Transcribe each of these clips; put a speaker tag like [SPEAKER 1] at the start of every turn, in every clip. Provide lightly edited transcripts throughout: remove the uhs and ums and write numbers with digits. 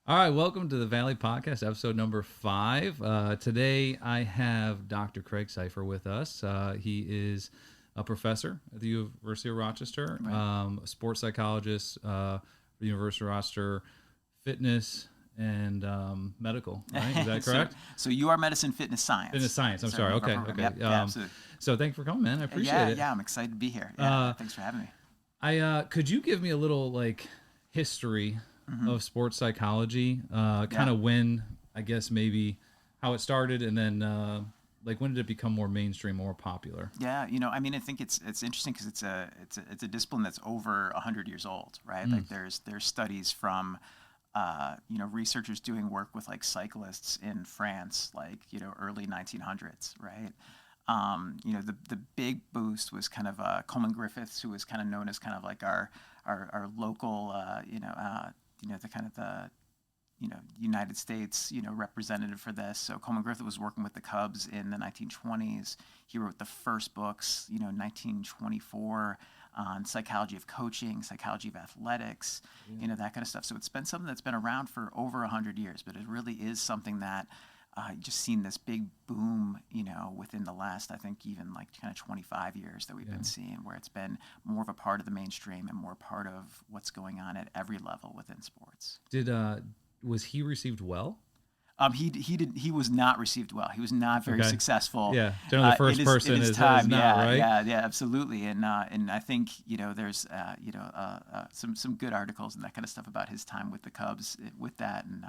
[SPEAKER 1] All right, welcome to the Valle podcast, episode number 5. Today I have Dr. Craig Cypher with us. He is a professor at the University of Rochester,
[SPEAKER 2] Right.
[SPEAKER 1] a sports psychologist, the University of Rochester, fitness and medical. Right? Is that
[SPEAKER 2] so,
[SPEAKER 1] correct?
[SPEAKER 2] so you are medicine, fitness,
[SPEAKER 1] Fitness
[SPEAKER 2] science.
[SPEAKER 1] science. I'm
[SPEAKER 2] Is our
[SPEAKER 1] sorry.
[SPEAKER 2] name of our
[SPEAKER 1] Okay.
[SPEAKER 2] program.
[SPEAKER 1] Okay.
[SPEAKER 2] Yep. Yeah, absolutely.
[SPEAKER 1] So thanks for coming, man. I appreciate
[SPEAKER 2] Yeah,
[SPEAKER 1] it.
[SPEAKER 2] yeah. I'm excited to be here. Yeah.
[SPEAKER 1] Uh,
[SPEAKER 2] Thanks for having me.
[SPEAKER 1] Could you give me a little history of sports psychology? Kind
[SPEAKER 2] Yeah.
[SPEAKER 1] of when, I guess maybe how it started, and then when did it become more mainstream, more popular?
[SPEAKER 2] Yeah. I mean, I think it's interesting because it's a discipline that's over 100 years old, right?
[SPEAKER 1] Mm.
[SPEAKER 2] Like there's studies from researchers doing work with like cyclists in France, like early 1900s, right? The big boost was kind of Coleman Griffiths, who was kind of known as kind of like our local, the kind of the United States, representative for this. So Coleman Griffith was working with the Cubs in the 1920s. He wrote the first books, 1924, on psychology of coaching, psychology of athletics, that kind of stuff. So it's been something that's been around for over 100 years, but it really is something that just seen this big boom, within the last, I think, even like kind of 25 years that we've been seeing, where it's been more of a part of the mainstream and more part of what's going on at every level within sports.
[SPEAKER 1] Was he received well?
[SPEAKER 2] He was not received well. He was not very successful.
[SPEAKER 1] Yeah, generally the first person
[SPEAKER 2] in his
[SPEAKER 1] is
[SPEAKER 2] time.
[SPEAKER 1] not, right?
[SPEAKER 2] Yeah, absolutely. And I think there's some good articles and that kind of stuff about his time with the Cubs with that, and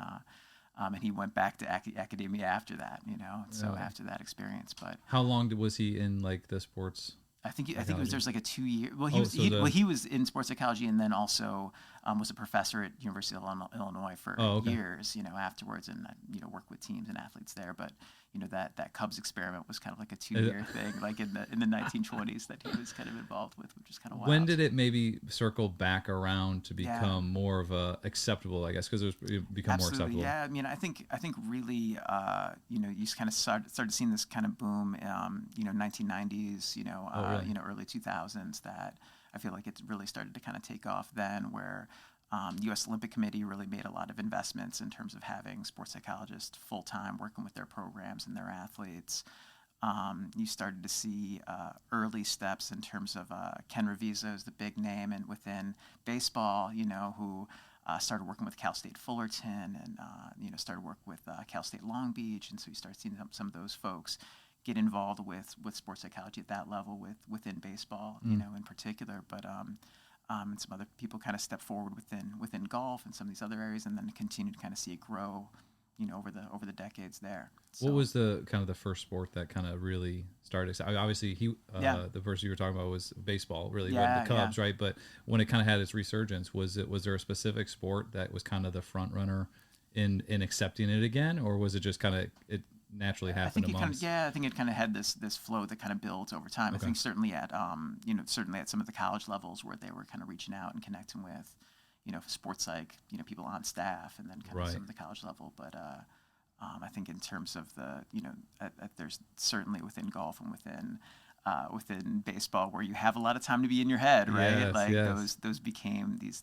[SPEAKER 2] he went back to academia after that. So
[SPEAKER 1] Really?
[SPEAKER 2] after that experience, but
[SPEAKER 1] How long was he in the sports?
[SPEAKER 2] I think it was there's like a 2 year. Well,
[SPEAKER 1] So
[SPEAKER 2] he was in sports psychology and then also was a professor at University of Illinois for years. Afterwards, and worked with teams and athletes there. But that Cubs experiment was kind of like a 2 year thing, like in the 1920s that he was kind of involved with, which is kind of wild.
[SPEAKER 1] When did it maybe circle back around to become more of a acceptable? I guess because it become
[SPEAKER 2] Absolutely,
[SPEAKER 1] more acceptable.
[SPEAKER 2] yeah. I mean, I think really, you just kind of started seeing this kind of boom, 1990s,
[SPEAKER 1] Really?
[SPEAKER 2] early 2000s. That I feel like it really started to kind of take off then, where U.S. Olympic Committee really made a lot of investments in terms of having sports psychologists full time working with their programs and their athletes. You started to see early steps in terms of Ken Ravizza is the big name, and within baseball, who started working with Cal State Fullerton, and started work with Cal State Long Beach, and so you start seeing some of those folks get involved with sports psychology at that level within baseball, in particular, but. And some other people kind of step forward within golf and some of these other areas, and then continue to kind of see it grow, over the decades there. So,
[SPEAKER 1] What was the kind of the first sport that kind of really started? Obviously, the person you were talking about was baseball, really, with the Cubs, right? But when it kind of had its resurgence, was there a specific sport that was kind of the front runner in accepting it again, or was it just kind of it naturally happened amongst?
[SPEAKER 2] I think it kind of had this flow that kind of builds over time.
[SPEAKER 1] Okay.
[SPEAKER 2] I think certainly at some of the college levels where they were kind of reaching out and connecting with, sports psych, people on staff, and then kind of some of the college level. But I think in terms of the, there's certainly within golf and within baseball where you have a lot of time to be in your head, right? Those became these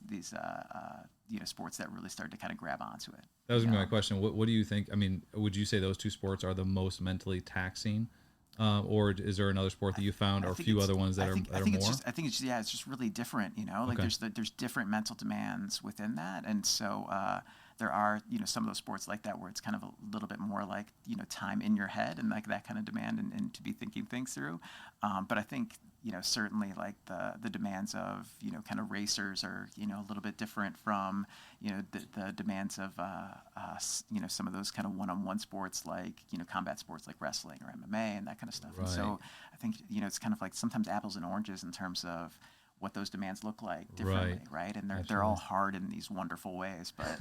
[SPEAKER 2] sports that really started to kind of grab onto it.
[SPEAKER 1] That was my question. What do you think? I mean, would you say those two sports are the most mentally taxing, or is there another sport that you found, or a few other ones that are more?
[SPEAKER 2] I think it's just really different. Like there's different mental demands within that, and so there are some of those sports like that where it's kind of a little bit more like time in your head and like that kind of demand and to be thinking things through. But I think certainly like the demands of kind of racers are a little bit different from the demands of some of those kind of one-on-one sports like combat sports like wrestling or MMA and that kind of stuff.
[SPEAKER 1] Right.
[SPEAKER 2] And so I think it's kind of like sometimes apples and oranges in terms of what those demands look like differently, right? And they're all hard in these wonderful ways, but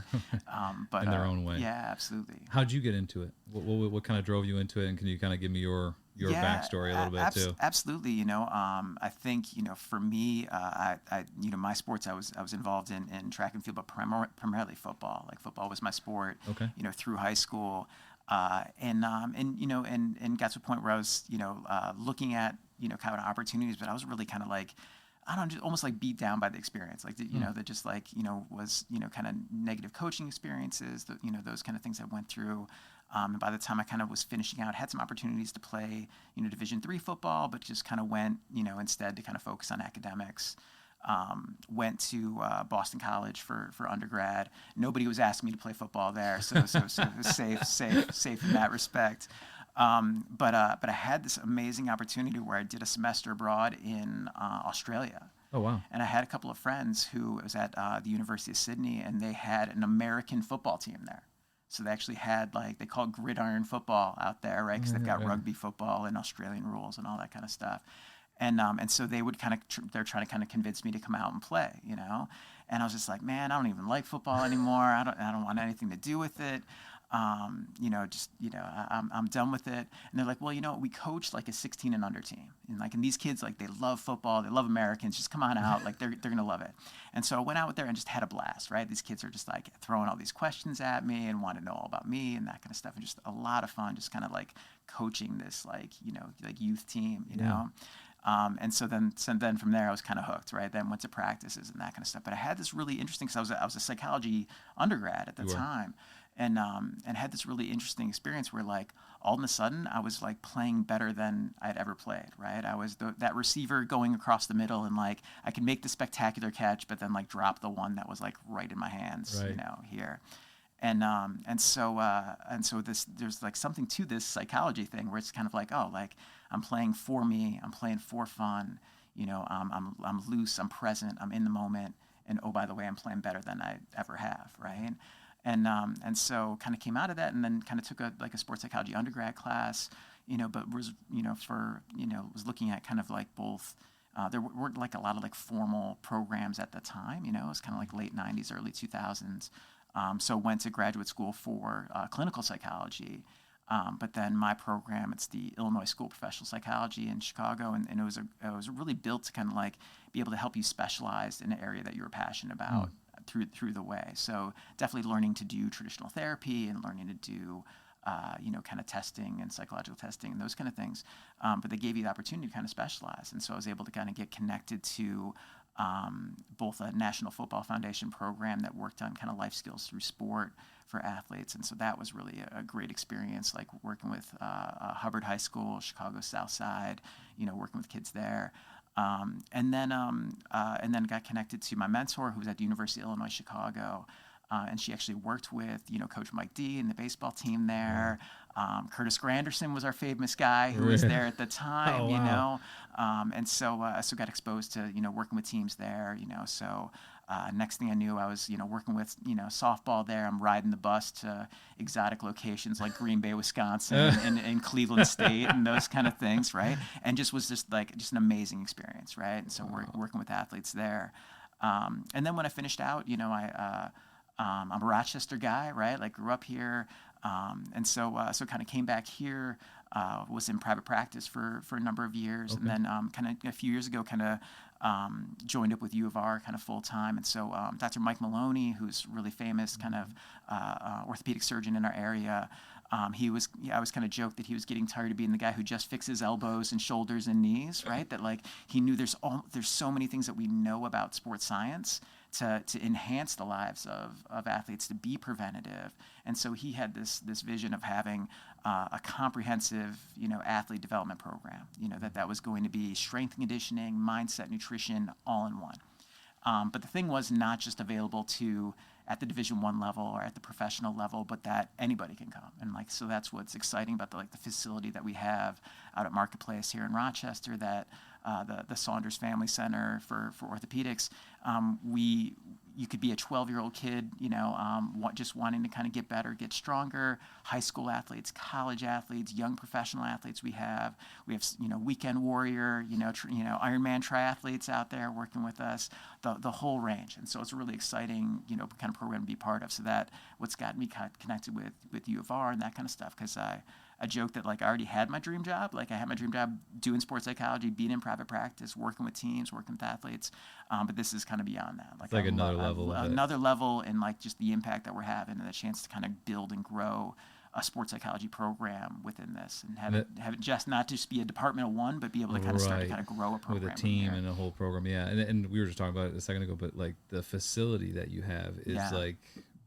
[SPEAKER 1] in their own way.
[SPEAKER 2] Yeah, absolutely.
[SPEAKER 1] How'd you get into it? What kind of drove you into it, and can you kind of give me your backstory a little bit too?
[SPEAKER 2] Absolutely. I think for me, my sports I was involved in track and field, but primarily football. Like football was my sport.
[SPEAKER 1] Okay.
[SPEAKER 2] Through high school, and got to a point where I was looking at kind of opportunities, but I was really kind of like I don't know, just almost like beat down by the experience, like you know, that just like, you know, was, you know, kind of negative coaching experiences, that, you know, those kind of things I went through. And by the time I kind of was finishing out, had some opportunities to play, you know, Division III football, but just kind of went, you know, instead to kind of focus on academics. Went to Boston College for undergrad. Nobody was asking me to play football there, so it was safe in that respect. But I had this amazing opportunity where I did a semester abroad in Australia.
[SPEAKER 1] Oh, wow.
[SPEAKER 2] And I had a couple of friends who was at the University of Sydney, and they had an American football team there. So they actually had, like, they call it gridiron football out there, right? Because they've got rugby football and Australian rules and all that kind of stuff. And so they would kind of, they're trying to kind of convince me to come out and play, you know? And I was just like, man, I don't even like football anymore. I don't want anything to do with it. You know, just, you know, I'm done with it. And they're like, well, you know, we coach like a 16 and under team. And these kids, like, they love football. They love Americans. Just come on out. Like, they're going to love it. And so I went out there and just had a blast, right? These kids are just like throwing all these questions at me and want to know all about me and that kind of stuff. And just a lot of fun, just kind of like coaching this, like, you know, like youth team, you know? And so then from there I was kind of hooked, right? Then went to practices and that kind of stuff. But I had this really interesting, because I was a psychology undergrad at the time. And had this really interesting experience where, like, all of a sudden I was like playing better than I'd ever played, right? I was that receiver going across the middle, and like I could make the spectacular catch, but then like drop the one that was like right in my hands, you know, here. And so there's like something to this psychology thing where it's kind of like, oh, like I'm playing for me, I'm playing for fun, you know, I'm loose, I'm present, I'm in the moment, and oh, by the way, I'm playing better than I ever have, right? And so kind of came out of that, and then kind of took a sports psychology undergrad class, you know, but was, you know, was looking at kind of like both. There weren't like a lot of like formal programs at the time, you know, it was kind of like late 90s, early 2000s. So went to graduate school for clinical psychology. But then my program, it's the Illinois School of Professional Psychology in Chicago, and it was really built to kind of like be able to help you specialize in an area that you were passionate about through the way. So definitely learning to do traditional therapy and learning to do you know, kind of testing and psychological testing and those kind of things. But they gave you the opportunity to kind of specialize, and so I was able to kind of get connected to both a National Football Foundation program that worked on kind of life skills through sport for athletes. And so that was really a great experience, like working with Hubbard High School, Chicago South Side, you know, working with kids there. And then got connected to my mentor, who was at the University of Illinois Chicago. And she actually worked with, you know, Coach Mike D and the baseball team there. Curtis Granderson was our famous guy who was there at the time, you know. And so got exposed to, you know, working with teams there, you know. So next thing I knew, I was, you know, working with, you know, softball there. I'm riding the bus to exotic locations like Green Bay, Wisconsin, and Cleveland State and those kind of things, right? And was just an amazing experience, right? And so working with athletes there. And then when I finished out, you know, I'm a Rochester guy, right? Like, grew up here, and so kind of came back here. Was in private practice for a number of years, and then kind of a few years ago, kind of joined up with U of R kind of full time. And so Dr. Mike Maloney, who's really famous, kind of orthopedic surgeon in our area. I always kind of joked that he was getting tired of being the guy who just fixes elbows and shoulders and knees, right? That, like, he knew there's so many things that we know about sports science to enhance the lives of athletes, to be preventative. And so he had this vision of having a comprehensive, you know, athlete development program, you know, that was going to be strength and conditioning, mindset, nutrition, all in one. But the thing was not just available at the Division I level or at the professional level, but that anybody can come. And like, so that's what's exciting about the facility that we have out at Marketplace here in Rochester, that the Saunders Family Center for orthopedics. You could be a 12-year-old kid, you know, just wanting to kind of get better, get stronger. High school athletes, college athletes, young professional athletes. We have, you know, weekend warrior, you know, Ironman triathletes out there working with us, the whole range. And so it's a really exciting, you know, kind of program to be part of. So that what's gotten me connected with U of R and that kind of stuff, because I joke that, like, I already had my dream job. Like, I had my dream job doing sports psychology, being in private practice, working with teams, working with athletes. But this is kind of beyond that.
[SPEAKER 1] Like, it's like another level.
[SPEAKER 2] Another level, and like just the impact that we're having and the chance to kind of build and grow a sports psychology program within this, and have it just not just be a department of one, but be able to kind of start to kind of grow a program
[SPEAKER 1] with a team and a whole program. Yeah, and we were just talking about it a second ago, but like the facility that you have is like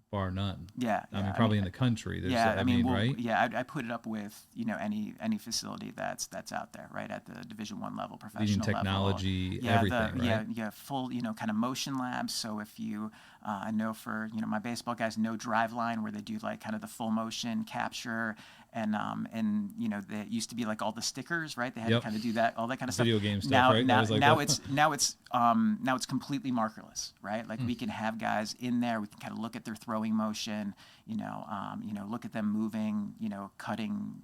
[SPEAKER 1] bar none.
[SPEAKER 2] Yeah,
[SPEAKER 1] I mean, probably in the country. There's, I mean,
[SPEAKER 2] right? Yeah, I put it up with any facility that's out there, right, at the Division I level, professional
[SPEAKER 1] leading technology,
[SPEAKER 2] level.
[SPEAKER 1] Everything, right?
[SPEAKER 2] Yeah, full kind of motion labs. So if you, I know for my baseball guys, no drive line, where they do like kind of the full motion capture. And there used to be like all the stickers, right? They had to kind of do that, all that kind of
[SPEAKER 1] Video
[SPEAKER 2] stuff.
[SPEAKER 1] game stuff, right?
[SPEAKER 2] Now it's completely markerless, right? Like we can have guys in there, we can kind of look at their throwing motion, look at them moving, cutting,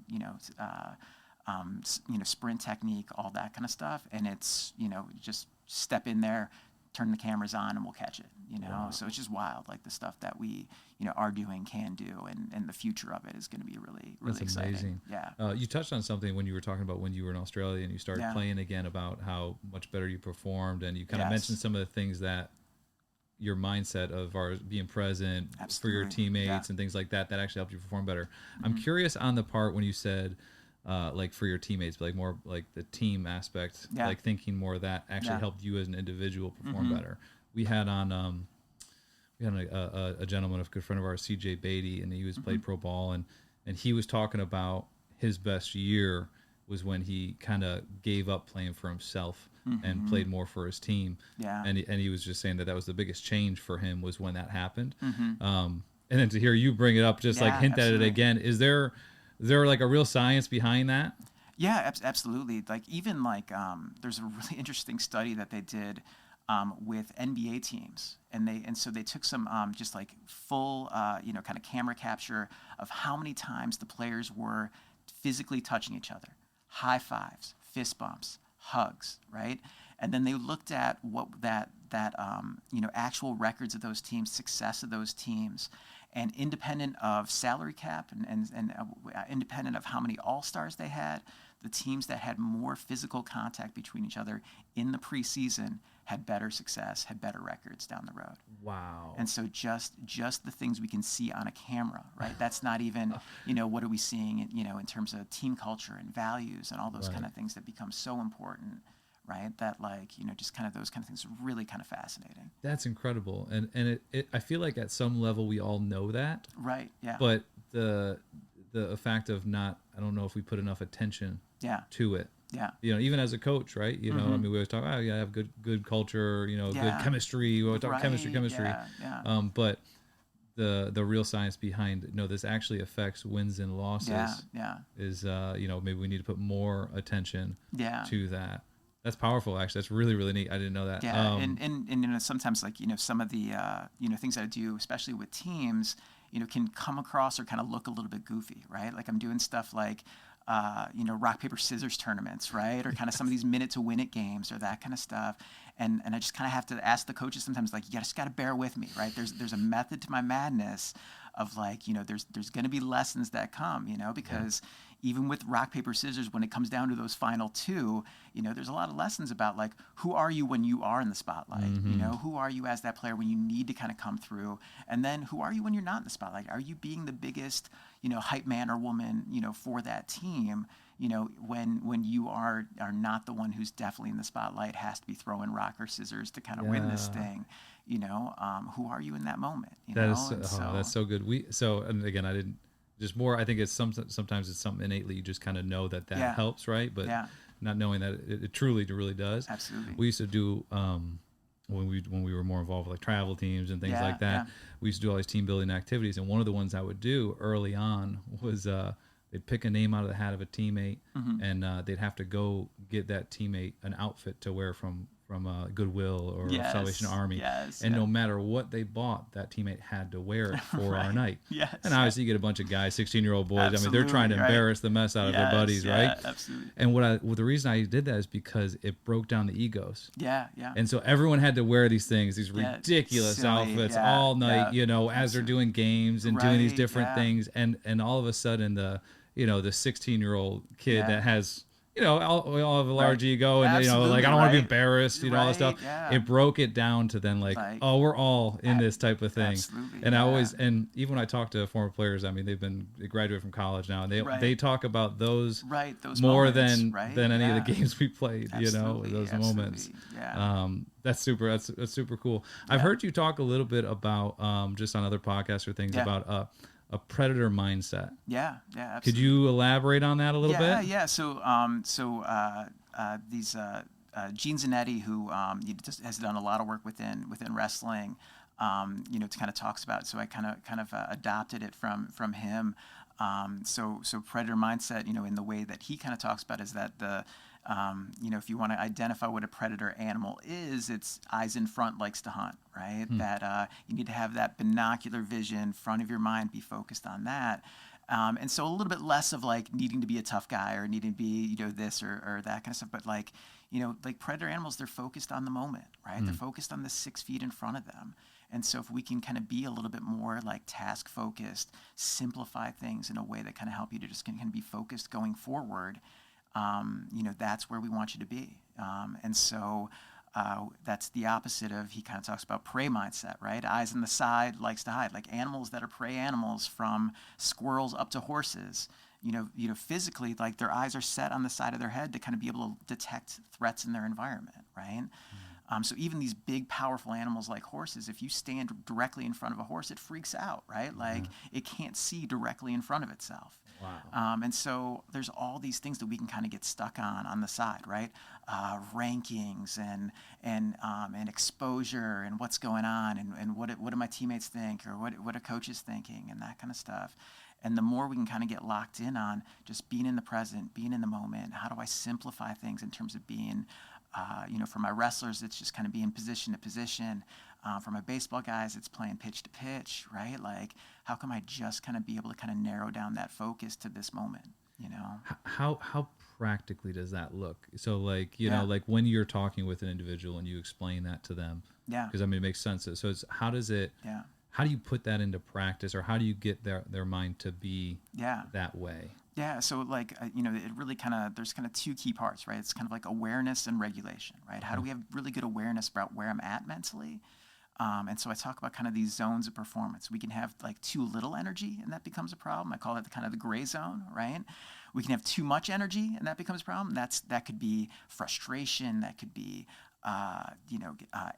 [SPEAKER 2] sprint technique, all that kind of stuff, and it's just step in there, turn the cameras on, and we'll catch it.
[SPEAKER 1] Wow.
[SPEAKER 2] So it's just wild, like the stuff that we are doing, can do, and the future of it is going to be really
[SPEAKER 1] That's
[SPEAKER 2] exciting.
[SPEAKER 1] Amazing.
[SPEAKER 2] Yeah.
[SPEAKER 1] You touched on something when you were talking about when you were in Australia and you started playing again, about how much better you performed, and you kind of mentioned some of the things that your mindset of being present for your teammates and things like that actually helped you perform better. Mm-hmm. I'm curious on the part when you said like for your teammates, but like more like the team aspect, like thinking more of that actually helped you as an individual perform better. We had on a gentleman, a good friend of ours, CJ Beatty, and he was played pro ball, and he was talking about his best year was when he kind of gave up playing for himself and played more for his team. Yeah. And he was just saying that was the biggest change for him, was when that happened. And then to hear you bring it up, just like hint at it again, is there like a real science behind that?
[SPEAKER 2] Yeah, absolutely. Like even like there's a really interesting study that they did with NBA teams, and so they took some just like full kind of camera capture of how many times the players were physically touching each other, high fives, fist bumps, hugs, right? And then they looked at what that actual records of those teams, success of those teams, and independent of salary cap and independent of how many all-stars they had, the teams that had more physical contact between each other in the preseason had better success, had better records down the road.
[SPEAKER 1] Wow.
[SPEAKER 2] And so just the things we can see on a camera, right? That's not even, what are we seeing, in terms of team culture and values and all those kind of things that become so important, right? That like, just kind of those kind of things are really kind of fascinating.
[SPEAKER 1] That's incredible. And it I feel like at some level we all know that.
[SPEAKER 2] Right, yeah.
[SPEAKER 1] But the fact of not, I don't know if we put enough attention to it.
[SPEAKER 2] Yeah.
[SPEAKER 1] Even as a coach, right? I mean, we always talk, have good culture, good chemistry. We talk chemistry.
[SPEAKER 2] Yeah.
[SPEAKER 1] But the real science behind, this actually affects wins and losses. Is maybe we need to put more attention to that. That's powerful, actually. That's really, really neat. I didn't know that.
[SPEAKER 2] Yeah, and sometimes like some of the things I do, especially with teams, can come across or kind of look a little bit goofy, right? Like I'm doing stuff like rock, paper, scissors tournaments, right? Or kind of some of these minute to win it games or that kind of stuff. And I just kind of have to ask the coaches sometimes, like, you just got to bear with me, right? There's a method to my madness of like, there's going to be lessons that come, because even with rock, paper, scissors, when it comes down to those final two, there's a lot of lessons about like, who are you when you are in the spotlight? Who are you as that player when you need to kind of come through? And then who are you when you're not in the spotlight? Are you being the biggest, hype man or woman, for that team? When you are not the one who's definitely in the spotlight, has to be throwing rock or scissors to kind of win this thing. Who are you in that moment?
[SPEAKER 1] That's so good. And again, I didn't. Just more, I think it's sometimes it's something innately you just kind of know that helps, right? But not knowing that it truly really does.
[SPEAKER 2] Absolutely.
[SPEAKER 1] We used to do when we were more involved with like travel teams and things like that. We used to do all these team building activities, and one of the ones I would do early on was they'd pick a name out of the hat of a teammate, and they'd have to go get that teammate an outfit to wear from Goodwill or Salvation Army. And no matter what they bought, that teammate had to wear it for our night. And obviously you get a bunch of guys, 16-year-old boys.
[SPEAKER 2] Absolutely,
[SPEAKER 1] I mean, they're trying to embarrass the mess out of their buddies, right?
[SPEAKER 2] Absolutely.
[SPEAKER 1] And the reason I did that is because it broke down the egos.
[SPEAKER 2] Yeah.
[SPEAKER 1] And so everyone had to wear these things, these ridiculous
[SPEAKER 2] silly,
[SPEAKER 1] outfits all night, as
[SPEAKER 2] absolutely.
[SPEAKER 1] they're doing games and doing these different things. And all of a sudden the 16-year-old kid that has we all have a large ego, and
[SPEAKER 2] Absolutely,
[SPEAKER 1] like I don't want to be embarrassed, all that stuff.
[SPEAKER 2] Yeah.
[SPEAKER 1] It broke it down to then like, oh, we're all in this type of thing.
[SPEAKER 2] Absolutely,
[SPEAKER 1] and I always, and even when I talk to former players, I mean, they graduated from college now, and they talk about those more
[SPEAKER 2] moments,
[SPEAKER 1] than any of the games we played,
[SPEAKER 2] absolutely,
[SPEAKER 1] those moments.
[SPEAKER 2] Yeah.
[SPEAKER 1] That's super cool. I've heard you talk a little bit about just on other podcasts or things about a predator mindset.
[SPEAKER 2] Yeah, absolutely.
[SPEAKER 1] Could you elaborate on that a little bit?
[SPEAKER 2] Yeah. So these Gene Zanetti, who has done a lot of work within wrestling, to kind of talks about it. So I kind of adopted it from him. So predator mindset, in the way that he kind of talks about is that if you want to identify what a predator animal is, it's eyes in front, likes to hunt, right? That you need to have that binocular vision, front of your mind, be focused on that. And so a little bit less of like needing to be a tough guy or needing to be, this or that kind of stuff. But like predator animals, they're focused on the moment, right? They're focused on the 6 feet in front of them. And so if we can kind of be a little bit more like task focused, simplify things in a way that kind of help you to just kind of be focused going forward, that's where we want you to be. And so that's the opposite of, he kind of talks about prey mindset, right? Eyes on the side, likes to hide. Like animals that are prey animals, from squirrels up to horses, physically, like their eyes are set on the side of their head to kind of be able to detect threats in their environment, right? So even these big, powerful animals like horses, if you stand directly in front of a horse, it freaks out, right? Like it can't see directly in front of itself.
[SPEAKER 1] Wow.
[SPEAKER 2] And so there's all these things that we can kind of get stuck on the side, right? Rankings and exposure and what's going on and what do my teammates think, or what are coaches thinking, and that kind of stuff. And the more we can kind of get locked in on just being in the present, being in the moment, how do I simplify things in terms of being, for my wrestlers, it's just kind of being position to position. For my baseball guys, it's playing pitch to pitch, right? Like, how can I just kind of be able to kind of narrow down that focus to this moment,
[SPEAKER 1] How practically does that look? So like, like when you're talking with an individual and you explain that to them, because I mean, it makes sense. So it's, how do you put that into practice, or how do you get their mind to be that way?
[SPEAKER 2] Yeah, so like, it really there's kind of 2 key parts, right? It's kind of like awareness and regulation, right? How do we have really good awareness about where I'm at mentally? And so I talk about kind of these zones of performance. We can have like too little energy, and that becomes a problem. I call it kind of the gray zone, right? We can have too much energy, and that becomes a problem. That could be frustration, that could be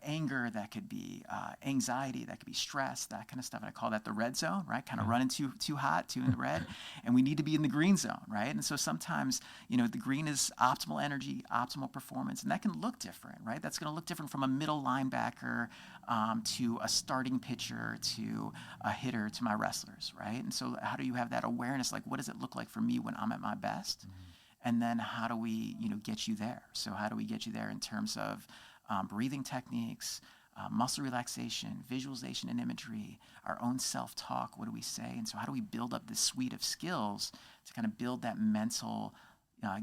[SPEAKER 2] anger, that could be anxiety, that could be stress, that kind of stuff. And I call that the red zone, right? Kind of running too hot, too in the red. And we need to be in the green zone, right? And so sometimes, the green is optimal energy, optimal performance, and that can look different, right? That's going to look different from a middle linebacker to a starting pitcher to a hitter to my wrestlers, right? And so how do you have that awareness? Like, what does it look like for me when I'm at my best? And then how do we, get you there? So how do we get you there in terms of breathing techniques, muscle relaxation, visualization and imagery, our own self-talk, what do we say? And so how do we build up this suite of skills to kind of build that mental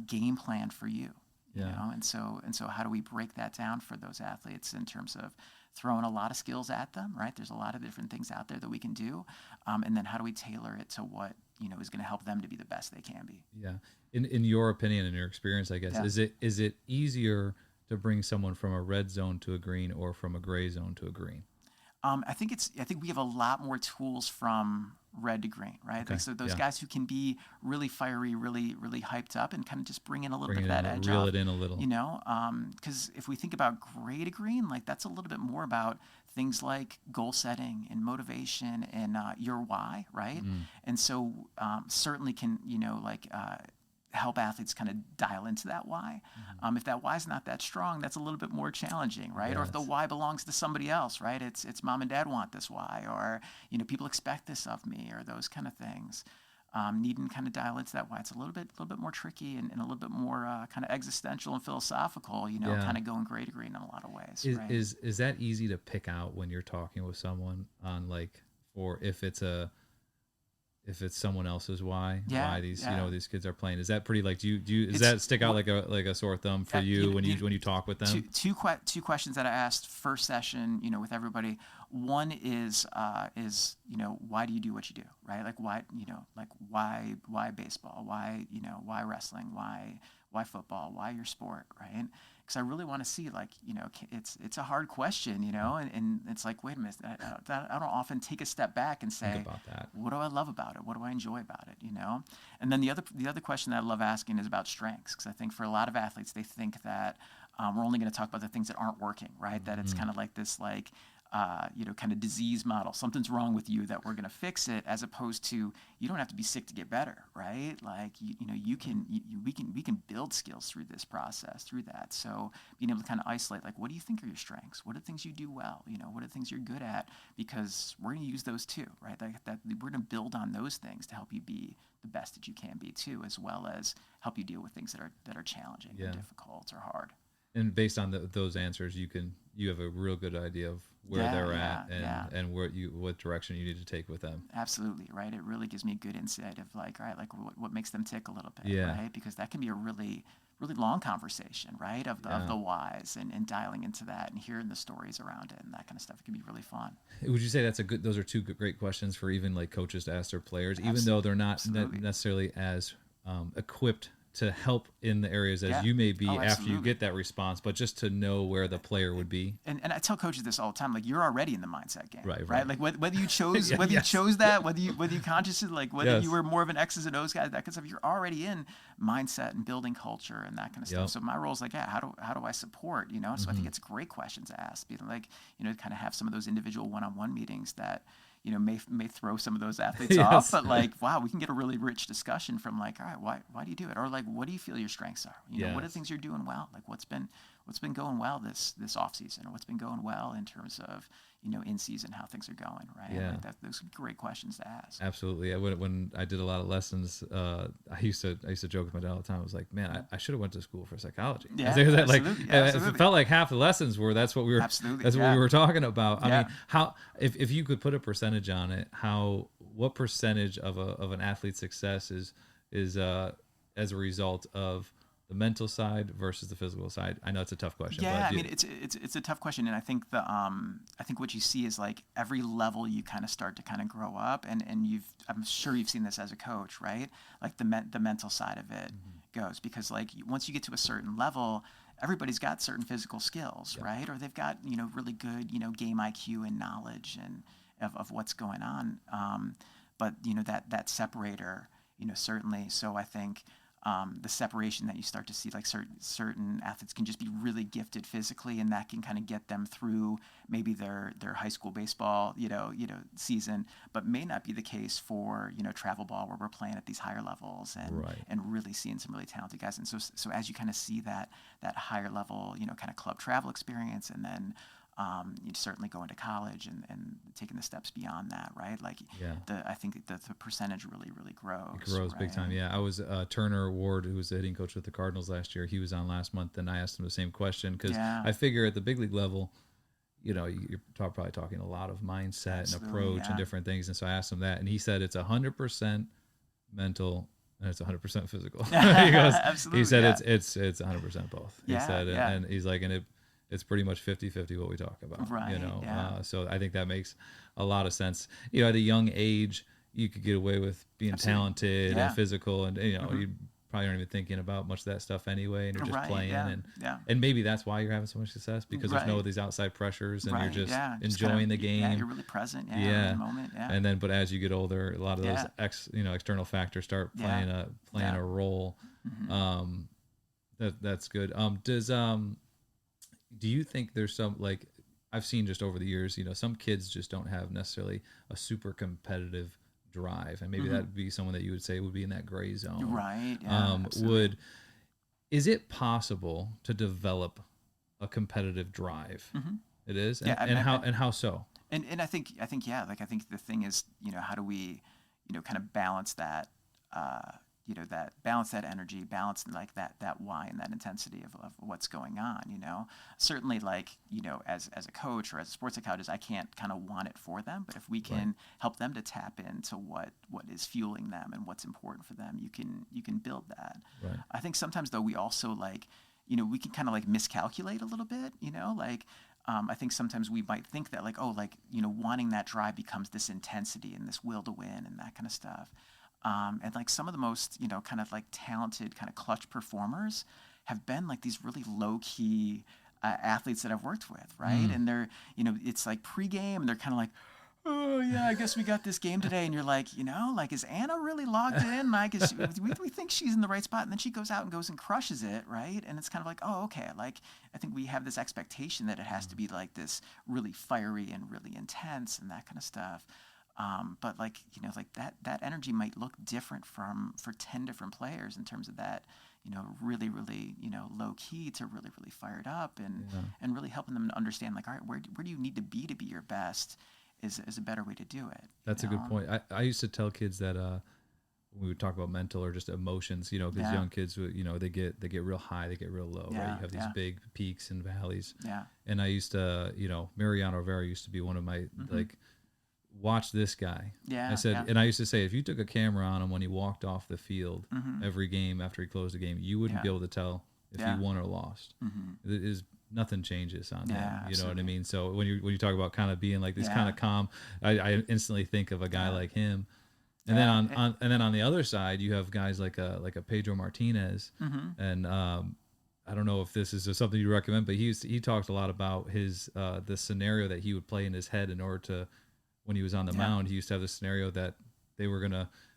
[SPEAKER 2] game plan for you? And so how do we break that down for those athletes in terms of throwing a lot of skills at them, right? There's a lot of different things out there that we can do. And then how do we tailor it to what, is going to help them to be the best they can be?
[SPEAKER 1] Yeah. In your opinion and your experience, I guess, is it easier to bring someone from a red zone to a green, or from a gray zone to a green?
[SPEAKER 2] I think we have a lot more tools from red to green, right?
[SPEAKER 1] Okay.
[SPEAKER 2] Like, so those guys who can be really fiery, really, really hyped up, and kind of just bring in a little bit of that edge,
[SPEAKER 1] reel it in a little,
[SPEAKER 2] because if we think about gray to green, like that's a little bit more about things like goal setting and motivation and your why, right? And so certainly can help athletes kind of dial into that why. If that why is not that strong, that's a little bit more challenging, right? Yes. Or if the why belongs to somebody else, right? It's mom and dad want this why, or people expect this of me, or those kind of things. Needing kind of dial into that why, it's a little bit more tricky and a little bit more kind of existential and philosophical, kind of going gray to green in a lot of ways.
[SPEAKER 1] Is,
[SPEAKER 2] right?
[SPEAKER 1] is that easy to pick out when you're talking with someone on, like, or if it's a if it's someone else's why these these kids are playing. Is that pretty like does that stick out like a sore thumb for you when you talk with them?
[SPEAKER 2] Two questions that I asked first session, with everybody. One is why do you do what you do, right? Like why baseball? Why wrestling? Why football? Why your sport, right? Because I really want to see, it's a hard question, and it's like, wait a minute, I don't often take a step back and say, what do I love about it? What do I enjoy about it, And then the other question that I love asking is about strengths, because I think for a lot of athletes, they think that we're only going to talk about the things that aren't working, right? Mm-hmm. That it's kind of like this, kind of disease model. Something's wrong with you that we're going to fix it, as opposed to you don't have to be sick to get better, right? Like, we can build skills through this process, through that. So being able to kind of isolate, like, what do you think are your strengths? What are things you do well? What are things you're good at? Because we're going to use those too, right? That we're going to build on those things to help you be the best that you can be too, as well as help you deal with things that are challenging or difficult or hard.
[SPEAKER 1] And based on those answers, you have a real good idea of where they're at and what direction you need to take with them.
[SPEAKER 2] Absolutely, right. It really gives me a good insight of what makes them tick a little bit, right? Because that can be a really, really long conversation, right? Of the whys and dialing into that and hearing the stories around it and that kind of stuff. It can be really fun.
[SPEAKER 1] Would you say those are two great questions for even like coaches to ask their players, even though they're not necessarily as equipped to help in the areas as you may be after you get that response, but just to know where the player would be.
[SPEAKER 2] And I tell coaches this all the time, like, you're already in the mindset game,
[SPEAKER 1] right?
[SPEAKER 2] Like whether you chose you chose that, whether you consciously, like whether you were more of an X's and O's guy, that kind of stuff, you're already in mindset and building culture and that kind of stuff. So my role is like, how do I support, So I think it's a great question to ask, being like, kind of have some of those individual one-on-one meetings that, may throw some of those athletes off, but like, wow, we can get a really rich discussion from like, all right, why do you do it? Or like, what do you feel your strengths are? What are things you're doing well? Like what's been going well this off season, or what's been going well in terms of, in season, how things are going, right?
[SPEAKER 1] Yeah.
[SPEAKER 2] Like those are great questions to ask.
[SPEAKER 1] Absolutely. When I did a lot of lessons, I used to joke with my dad all the time. I was like, man, I should have went to school for psychology.
[SPEAKER 2] Yeah, absolutely.
[SPEAKER 1] It felt like half the lessons were, that's what we were talking about. I mean, how, if you could put a percentage on it, what percentage of an athlete's success is as a result of the mental side versus the physical side? I know it's a tough question.
[SPEAKER 2] Yeah, I mean, it's a tough question, and I think I think what you see is like every level you kind of start to kind of grow up, and I'm sure you've seen this as a coach, right? Like the mental side of it goes, because like once you get to a certain level, everybody's got certain physical skills, right? Or they've got really good game IQ and knowledge and of what's going on, but that separator, certainly. So I think. The separation that you start to see, like certain athletes can just be really gifted physically, and that can kind of get them through maybe their high school baseball, season, but may not be the case for, travel ball, where we're playing at these higher levels and really seeing some really talented guys. And so as you kind of see that higher level, kind of club travel experience, and then you certainly going to college and taking the steps beyond that, right? Like, I think the percentage really, really grows.
[SPEAKER 1] It grows big time. Yeah, I was Turner Ward, who was the hitting coach with the Cardinals last year. He was on last month, and I asked him the same question, because I figure at the big league level, you're probably talking a lot of mindset and approach and different things. And so I asked him that, and he said it's 100% mental and it's 100% physical. He said it's 100% both. He said, and he's like, and it's pretty much 50-50 what we talk about, so I think that makes a lot of sense. At a young age, you could get away with being talented and physical, and you probably aren't even thinking about much of that stuff anyway, and you're just playing, and maybe that's why you're having so much success, because there's no of these outside pressures, and you're just enjoying the game.
[SPEAKER 2] Yeah, you're really present. In the moment. Yeah.
[SPEAKER 1] And then, but as you get older, a lot of those external factors start playing a role. That's good. Do you think there's some, like, I've seen just over the years, some kids just don't have necessarily a super competitive drive, and maybe that'd be someone that you would say would be in that gray zone,
[SPEAKER 2] right? Yeah,
[SPEAKER 1] is it possible to develop a competitive drive? It is, and how so?
[SPEAKER 2] And I think like I think the thing is, how do we kind of balance that that balance, that energy, balance like that why and that intensity of what's going on, certainly like, as a coach or as a sports psychologist, I can't kind of want it for them, but if we can help them to tap into what is fueling them and what's important for them, you can build that.
[SPEAKER 1] Right.
[SPEAKER 2] I think sometimes though, we also like, we can kind of like miscalculate a little bit, like, I think sometimes we might think that like, wanting that drive becomes this intensity and this will to win and that kind of stuff. And like some of the most, kind of like talented kind of clutch performers have been like these really low key athletes that I've worked with. Right. And they're, it's like pregame and they're kind of like, oh yeah, I guess we got this game today. And you're like, like, is Anna really logged in? Like, we think she's in the right spot. And then she goes out and goes and crushes it. Right. And it's kind of like, oh, okay. Like, I think we have this expectation that it has to be like this really fiery and really intense and that kind of stuff. But like, like that energy might look different for 10 different players in terms of that, really, really, low key to really, really fired up and really helping them to understand like, all right, where do you need to be your best is a better way to do it.
[SPEAKER 1] That's a good point. I used to tell kids that, when we would talk about mental or just emotions, because young kids, they get real high, they get real low, right? You have these big peaks and valleys. Yeah. And I used to, Mariano Rivera used to be one of my, like, watch this guy. Yeah. I said, and I used to say, if you took a camera on him when he walked off the field every game after he closed the game, you wouldn't be able to tell if he won or lost. It is nothing changes on him. You absolutely. Know what I mean? So when you talk about kind of being like this kind of calm, I instantly think of a guy like him. And then on the other side, you have guys like a Pedro Martinez, and I don't know if this is something you recommend, but he talked a lot about his the scenario that he would play in his head in order to. When he was on the mound, he used to have this scenario that they were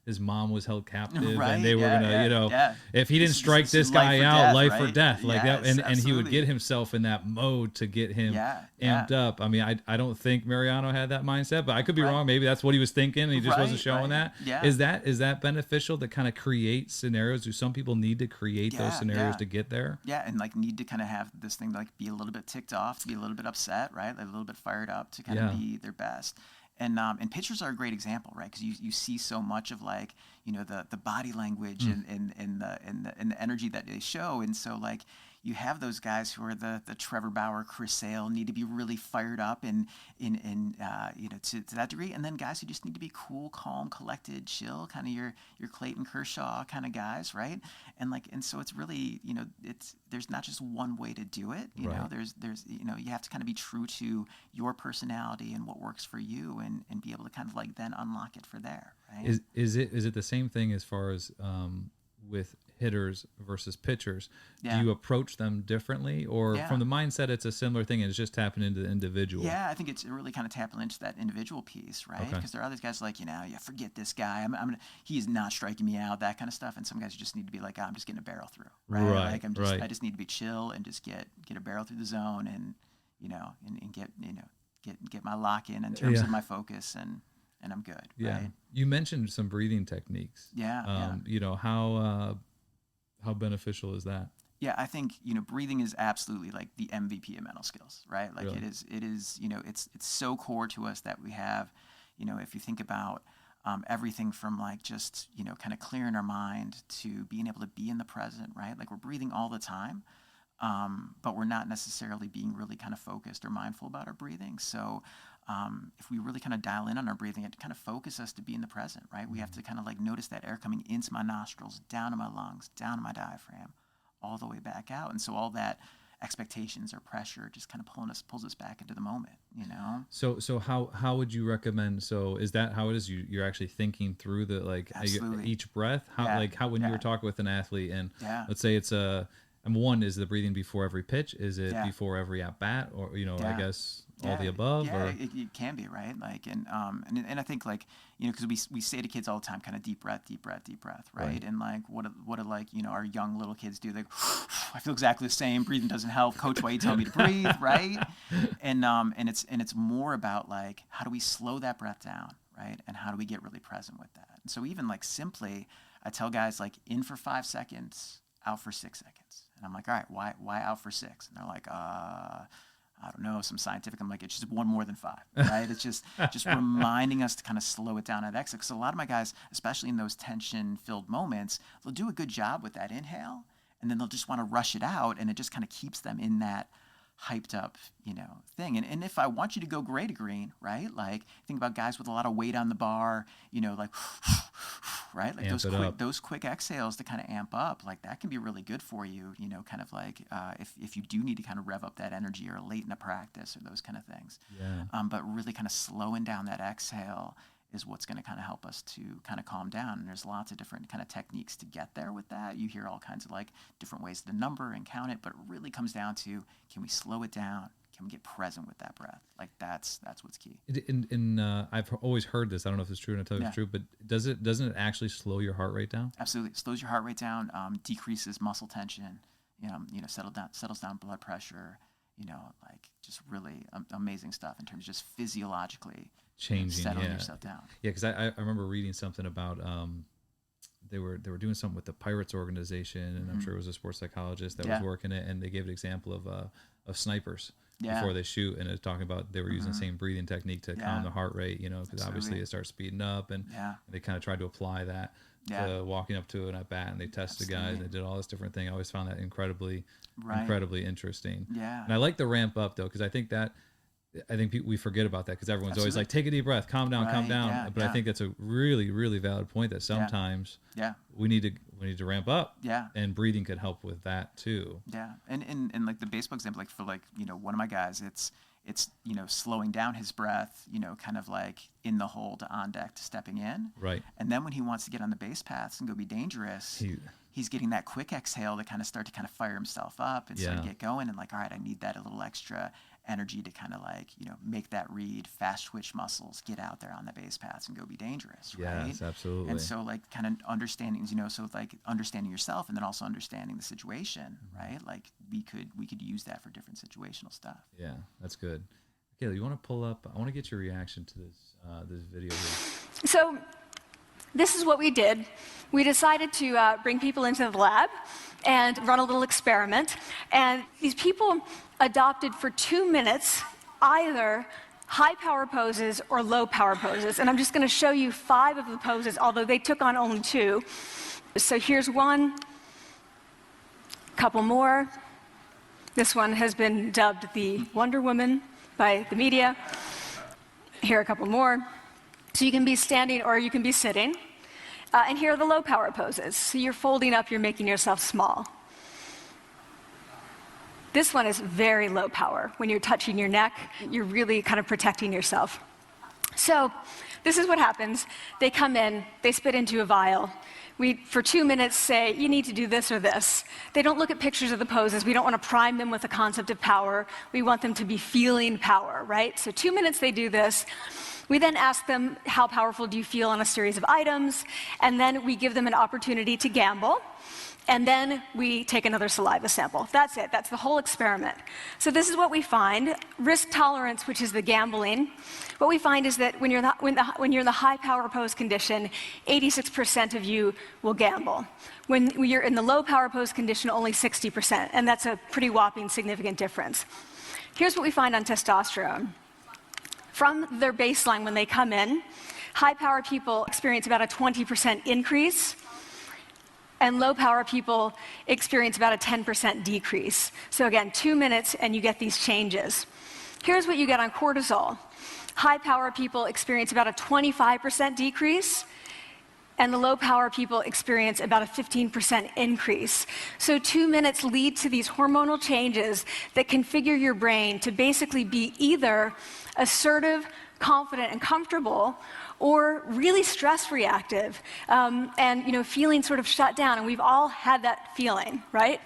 [SPEAKER 1] his mom was held captive, and they were if he didn't strike this guy out, life or death, like that, and he would get himself in that mode to get him amped up. I mean, I don't think Mariano had that mindset, but I could be wrong. Maybe that's what he was thinking, and he just wasn't showing that. Yeah. Is that beneficial to kind of create scenarios? Do some people need to create those scenarios to get there? Yeah,
[SPEAKER 2] and like need to kind of have this thing like be a little bit ticked off, to be a little bit upset, right? Like a little bit fired up to kind of be their best. And pitchers are a great example, right? Because you see so much of like the body language and the energy that they show, and so like you have those guys who are the Trevor Bauer, Chris Sale, need to be really fired up and to that degree, and then guys who just need to be cool, calm, collected, chill, kind of your Clayton Kershaw kind of guys, right? And so it's really there's not just one way to do it, you know. There's you have to kind of be true to your personality and what works for you, and be able to kind of like then unlock it for there, right?
[SPEAKER 1] Is it the same thing as far as with hitters versus pitchers? Do you approach them differently, or from the mindset it's a similar thing and it's just tapping into the individual?
[SPEAKER 2] I think it's really kind of tapping into that individual piece, right? Because there are other guys like forget this guy, he's not striking me out, that kind of stuff, and some guys just need to be like, I'm just getting a barrel through, right? Like I just need to be chill and just get a barrel through the zone, and get my lock in terms of my focus, and I'm good.
[SPEAKER 1] Yeah.
[SPEAKER 2] Right?
[SPEAKER 1] You mentioned some breathing techniques. How beneficial is that?
[SPEAKER 2] Yeah, I think breathing is absolutely like the MVP of mental skills, right? Like really? It is it's so core to us that we have, if you think about everything from like just kind of clearing our mind to being able to be in the present, right? Like we're breathing all the time, but we're not necessarily being really kind of focused or mindful about our breathing. So if we really kind of dial in on our breathing, it kind of focus us to be in the present, right? We have to kind of like notice that air coming into my nostrils, down to my lungs, down to my diaphragm, all the way back out. And so all that expectations or pressure just kind of pulls us back into the moment, So
[SPEAKER 1] how would you recommend? So is that how it is? You're actually thinking through the each breath? How when you're talking with an athlete and let's say it's one, is the breathing before every pitch? Is it before every at bat, or I guess all the above?
[SPEAKER 2] Yeah, it can be, right? Like and I think like because we say to kids all the time, kind of deep breath, right? And like what like our young little kids do? They I feel exactly the same. Breathing doesn't help. Coach, why you tell me to breathe, right? And it's more about like how do we slow that breath down, right? And how do we get really present with that? And so even like simply, I tell guys like in for 5 seconds, out for 6 seconds. And I'm like, all right, why out for 6? And they're like, I don't know, some scientific. I'm like, it's just one more than five, right? It's just reminding us to kind of slow it down at exhale. Because a lot of my guys, especially in those tension-filled moments, they'll do a good job with that inhale, and then they'll just want to rush it out, and it just kind of keeps them in that hyped up, thing. And if I want you to go gray to green, right? Like think about guys with a lot of weight on the bar, like, right? Like those quick exhales to kind of amp up, like that can be really good for you, kind of like if you do need to kind of rev up that energy or late in a practice or those kind of things.
[SPEAKER 1] Yeah.
[SPEAKER 2] But really kind of slowing down that exhale is what's going to kind of help us to kind of calm down. And there's lots of different kind of techniques to get there with that. You hear all kinds of like different ways to number and count it, but it really comes down to, can we slow it down? Can we get present with that breath? Like that's what's key.
[SPEAKER 1] I've always heard this. I don't know if it's true, and I tell you it's true, but doesn't it actually slow your heart rate down?
[SPEAKER 2] Absolutely. It slows your heart rate down, decreases muscle tension, settles down blood pressure, like just really amazing stuff in terms of just physiologically
[SPEAKER 1] changing,
[SPEAKER 2] settling yourself down.
[SPEAKER 1] Yeah, because I remember reading something about they were doing something with the Pirates organization, and I'm sure it was a sports psychologist that was working it, and they gave an example of snipers before they shoot, and it was talking about they were using the same breathing technique to calm the heart rate, because obviously it starts speeding up, and they kind of tried to apply that to walking up to an at bat, and they tested guys, and they did all this different thing. I always found that incredibly interesting.
[SPEAKER 2] Yeah,
[SPEAKER 1] and I like the ramp up though, because I think we forget about that, because everyone's always like, take a deep breath, calm down. But I think that's a really, really valid point, that sometimes we need to ramp up.
[SPEAKER 2] Yeah.
[SPEAKER 1] And breathing could help with that too.
[SPEAKER 2] Yeah. And like the baseball example, like for like, one of my guys, it's slowing down his breath, kind of like in the hole to on deck to stepping in.
[SPEAKER 1] Right.
[SPEAKER 2] And then when he wants to get on the base paths and go be dangerous, he's getting that quick exhale to kind of start to kind of fire himself up and start to get going, and like, all right, I need that a little extra energy to kind of like, make that read, fast twitch muscles, get out there on the base paths and go be dangerous, right?
[SPEAKER 1] Yes, absolutely.
[SPEAKER 2] And so like kind of understanding, so like understanding yourself and then also understanding the situation, right? Like we could use that for different situational stuff.
[SPEAKER 1] Yeah, that's good. Okay, you want to pull up, I want to get your reaction to this video here.
[SPEAKER 3] So this is what we did. We decided to bring people into the lab and run a little experiment. And these people adopted for 2 minutes either high power poses or low power poses. And I'm just going to show you 5 of the poses, although they took on only 2. So here's one, couple more. This one has been dubbed the Wonder Woman by the media. Here are a couple more. So you can be standing or you can be sitting. And here are the low power poses. So you're folding up, you're making yourself small. This one is very low power. When you're touching your neck, you're really kind of protecting yourself. So this is what happens. They come in, they spit into a vial. We, for 2 minutes, say, you need to do this or this. They don't look at pictures of the poses. We don't want to prime them with the concept of power. We want them to be feeling power, right? So 2 minutes they do this. We then ask them, how powerful do you feel on a series of items? And then we give them an opportunity to gamble. And then we take another saliva sample. That's it. That's the whole experiment. So this is what we find. Risk tolerance, which is the gambling. What we find is that when you're in the high power pose condition, 86% of you will gamble. When you're in the low power pose condition, only 60%. And that's a pretty whopping significant difference. Here's what we find on testosterone. From their baseline when they come in, high power people experience about a 20% increase, and low power people experience about a 10% decrease. So again, 2 minutes and you get these changes. Here's what you get on cortisol. High power people experience about a 25% decrease, and the low power people experience about a 15% increase. So 2 minutes lead to these hormonal changes that configure your brain to basically be either assertive, confident, and comfortable, or really stress reactive, and feeling sort of shut down. And we've all had that feeling, right?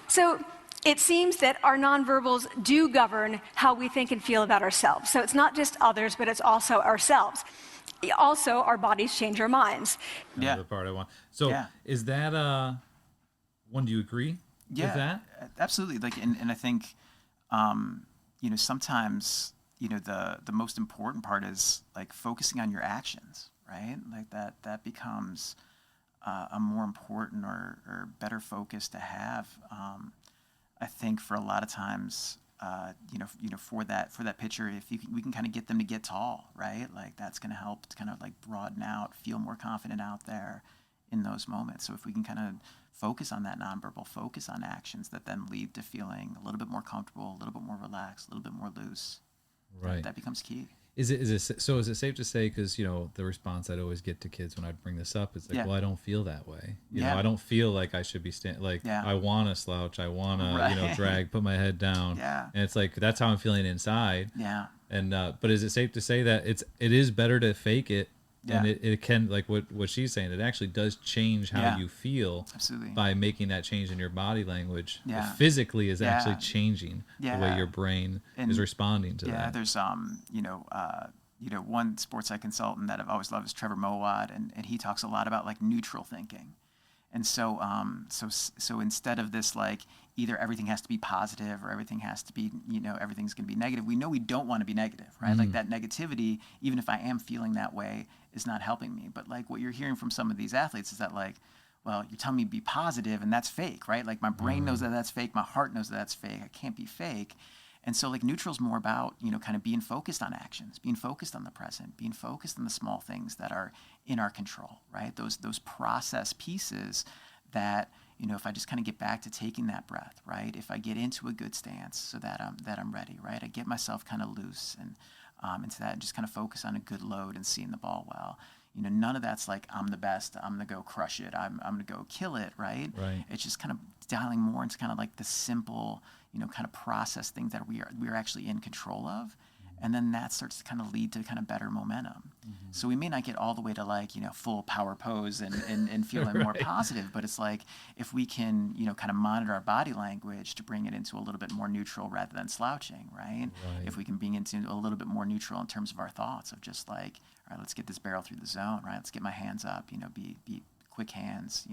[SPEAKER 3] So it seems that our nonverbals do govern how we think and feel about ourselves. So it's not just others, but it's also ourselves. Also, our bodies change our minds.
[SPEAKER 1] Yeah. Another part I want. So is that one? Do you agree with that?
[SPEAKER 2] Absolutely. Like, and I think, sometimes, the most important part is like focusing on your actions, right? Like that becomes a more important or better focus to have. I think for a lot of times, for that pitcher, if we can kind of get them to get tall, right? Like that's going to help to kind of like broaden out, feel more confident out there in those moments. So if we can kind of focus on that nonverbal, focus on actions that then lead to feeling a little bit more comfortable, a little bit more relaxed, a little bit more loose,
[SPEAKER 1] right?
[SPEAKER 2] That becomes key.
[SPEAKER 1] Is it safe to say, because the response I'd always get to kids when I'd bring this up is like, well, I don't feel that way. You know, I don't feel like I should be I want to slouch, I want to drag, put my head down, and it's like that's how I'm feeling inside. And but is it safe to say that it is better to fake it? And it can, like what she's saying, it actually does change how you feel.
[SPEAKER 2] Absolutely.
[SPEAKER 1] By making that change in your body language. Physically is actually changing the way your brain is responding to that.
[SPEAKER 2] Yeah, there's one sports psych consultant that I've always loved is Trevor Mowat, and he talks a lot about like neutral thinking. And so instead of this like either everything has to be positive or everything has to be, everything's going to be negative, we know we don't want to be negative, right? Like that negativity, even if I am feeling that way, is not helping me. But like what you're hearing from some of these athletes is that like, well, you're telling me to be positive and that's fake, right? Like my brain knows that that's fake, my heart knows that that's fake, I can't be fake. And so like neutral's more about, kind of being focused on actions, being focused on the present, being focused on the small things that are in our control, right? Those process pieces that, if I just kind of get back to taking that breath, right? If I get into a good stance so that I'm ready, right? I get myself kind of loose and into that and just kind of focus on a good load and seeing the ball well. None of that's like, I'm the best, I'm going to go crush it, I'm going to go kill it, right? It's just kind of dialing more into kind of like the simple, kind of process things that we are actually in control of. And then that starts to kind of lead to kind of better momentum. So we may not get all the way to like, full power pose and feeling more positive, but it's like if we can, kind of monitor our body language to bring it into a little bit more neutral rather than slouching, right? If we can bring it into a little bit more neutral in terms of our thoughts of just like, all right, let's get this barrel through the zone, right? Let's get my hands up, be quick hands,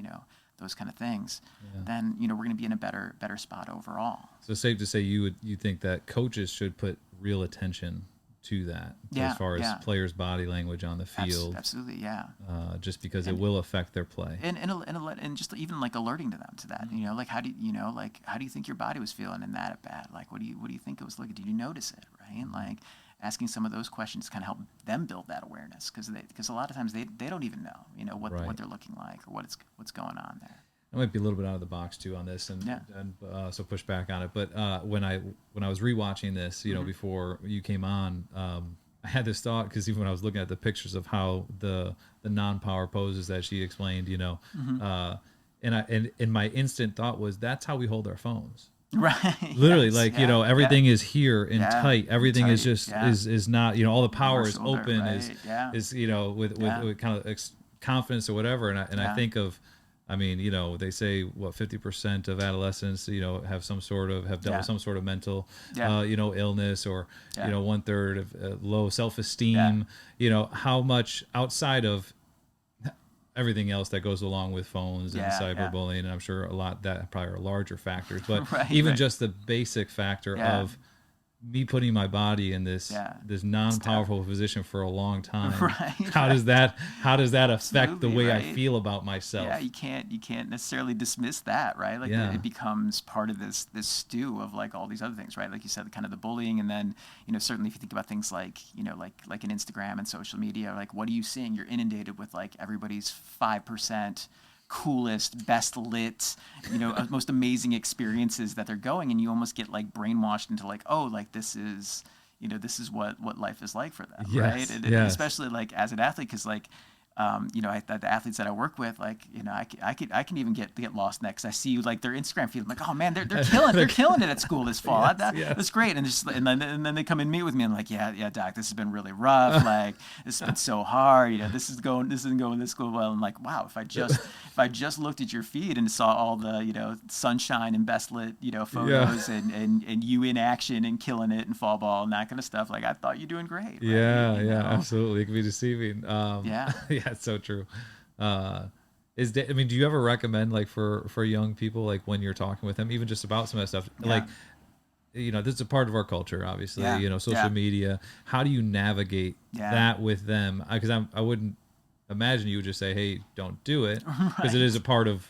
[SPEAKER 2] those kind of things, then, we're going to be in a better spot overall. So
[SPEAKER 1] safe to say you think that coaches should put real attention to that as far as players' body language on the field.
[SPEAKER 2] Absolutely, yeah.
[SPEAKER 1] Just because it will affect their play.
[SPEAKER 2] And just even like alerting to them to that, like how do you think your body was feeling in that at bat? Like what do you think it was like? Did you notice it, right? Like asking some of those questions kind of help them build that awareness because a lot of times they don't even know, what they're looking like or what's going on there.
[SPEAKER 1] I might be a little bit out of the box too on this, and so push back on it. But when I was rewatching this, before you came on, I had this thought because even when I was looking at the pictures of how the non-power poses that she explained, and my instant thought was that's how we hold our phones.
[SPEAKER 2] Right.
[SPEAKER 1] Literally, everything is here and tight. Everything is just is not, all the power is open, is with kind of confidence or whatever. And I think of, they say 50% of adolescents, have dealt with some sort of mental, illness, or 1/3 of low self-esteem. How much outside of everything else that goes along with phones and cyberbullying, and I'm sure a lot that probably are larger factors, but just the basic factor of me putting my body in this non-powerful position for a long time. How does that affect the way I feel about myself?
[SPEAKER 2] Yeah, you can't necessarily dismiss that, right? Like it becomes part of this stew of like all these other things, right? Like you said, kind of the bullying, and then certainly if you think about things like like an Instagram and social media, like what are you seeing? You're inundated with like everybody's 5% coolest, best lit, most amazing experiences that they're going, and you almost get like brainwashed into like, oh, like this is what life is like for them, right? And especially like as an athlete, because like the athletes that I work with, like, I can even get lost next. I see like their Instagram feed. I'm like, oh man, they're killing it at school this fall. That's great. And then they come and meet with me. And I'm like, yeah, doc, this has been really rough. Like this has been so hard. This isn't going this school well. I'm like, wow, if I just looked at your feed and saw all the sunshine and best lit photos and you in action and killing it and fall ball and that kind of stuff, like I thought you're doing great. Right?
[SPEAKER 1] Absolutely. It can be deceiving. It's so true. Do you ever recommend like for young people, like when you're talking with them, even just about some of that stuff, like, this is a part of our culture, obviously, social media, how do you navigate that with them? Because I wouldn't imagine you would just say, hey, don't do it, because it is a part of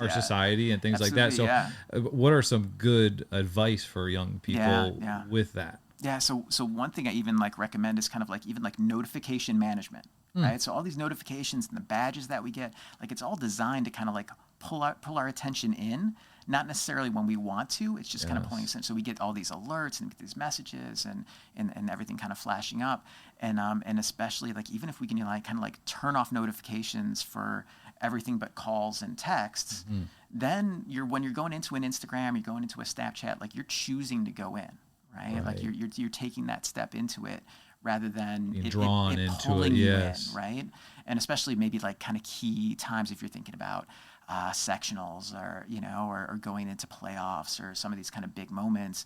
[SPEAKER 1] our society and things
[SPEAKER 2] Absolutely,
[SPEAKER 1] like that. So what are some good advice for young people with that?
[SPEAKER 2] Yeah, so one thing I even like recommend is kind of like even like notification management, right? So all these notifications and the badges that we get, like it's all designed to kind of like pull our attention in, not necessarily when we want to. It's just kind of pulling us in. So we get all these alerts and these messages and everything kind of flashing up, and especially like even if we can like kind of like turn off notifications for everything but calls and texts, then when you're going into an Instagram, you're going into a Snapchat, like you're choosing to go in. Right? Like you're taking that step into it rather than
[SPEAKER 1] being drawn into
[SPEAKER 2] pulling
[SPEAKER 1] it,
[SPEAKER 2] you in, right? And especially maybe like kind of key times if you're thinking about sectionals or or going into playoffs or some of these kind of big moments,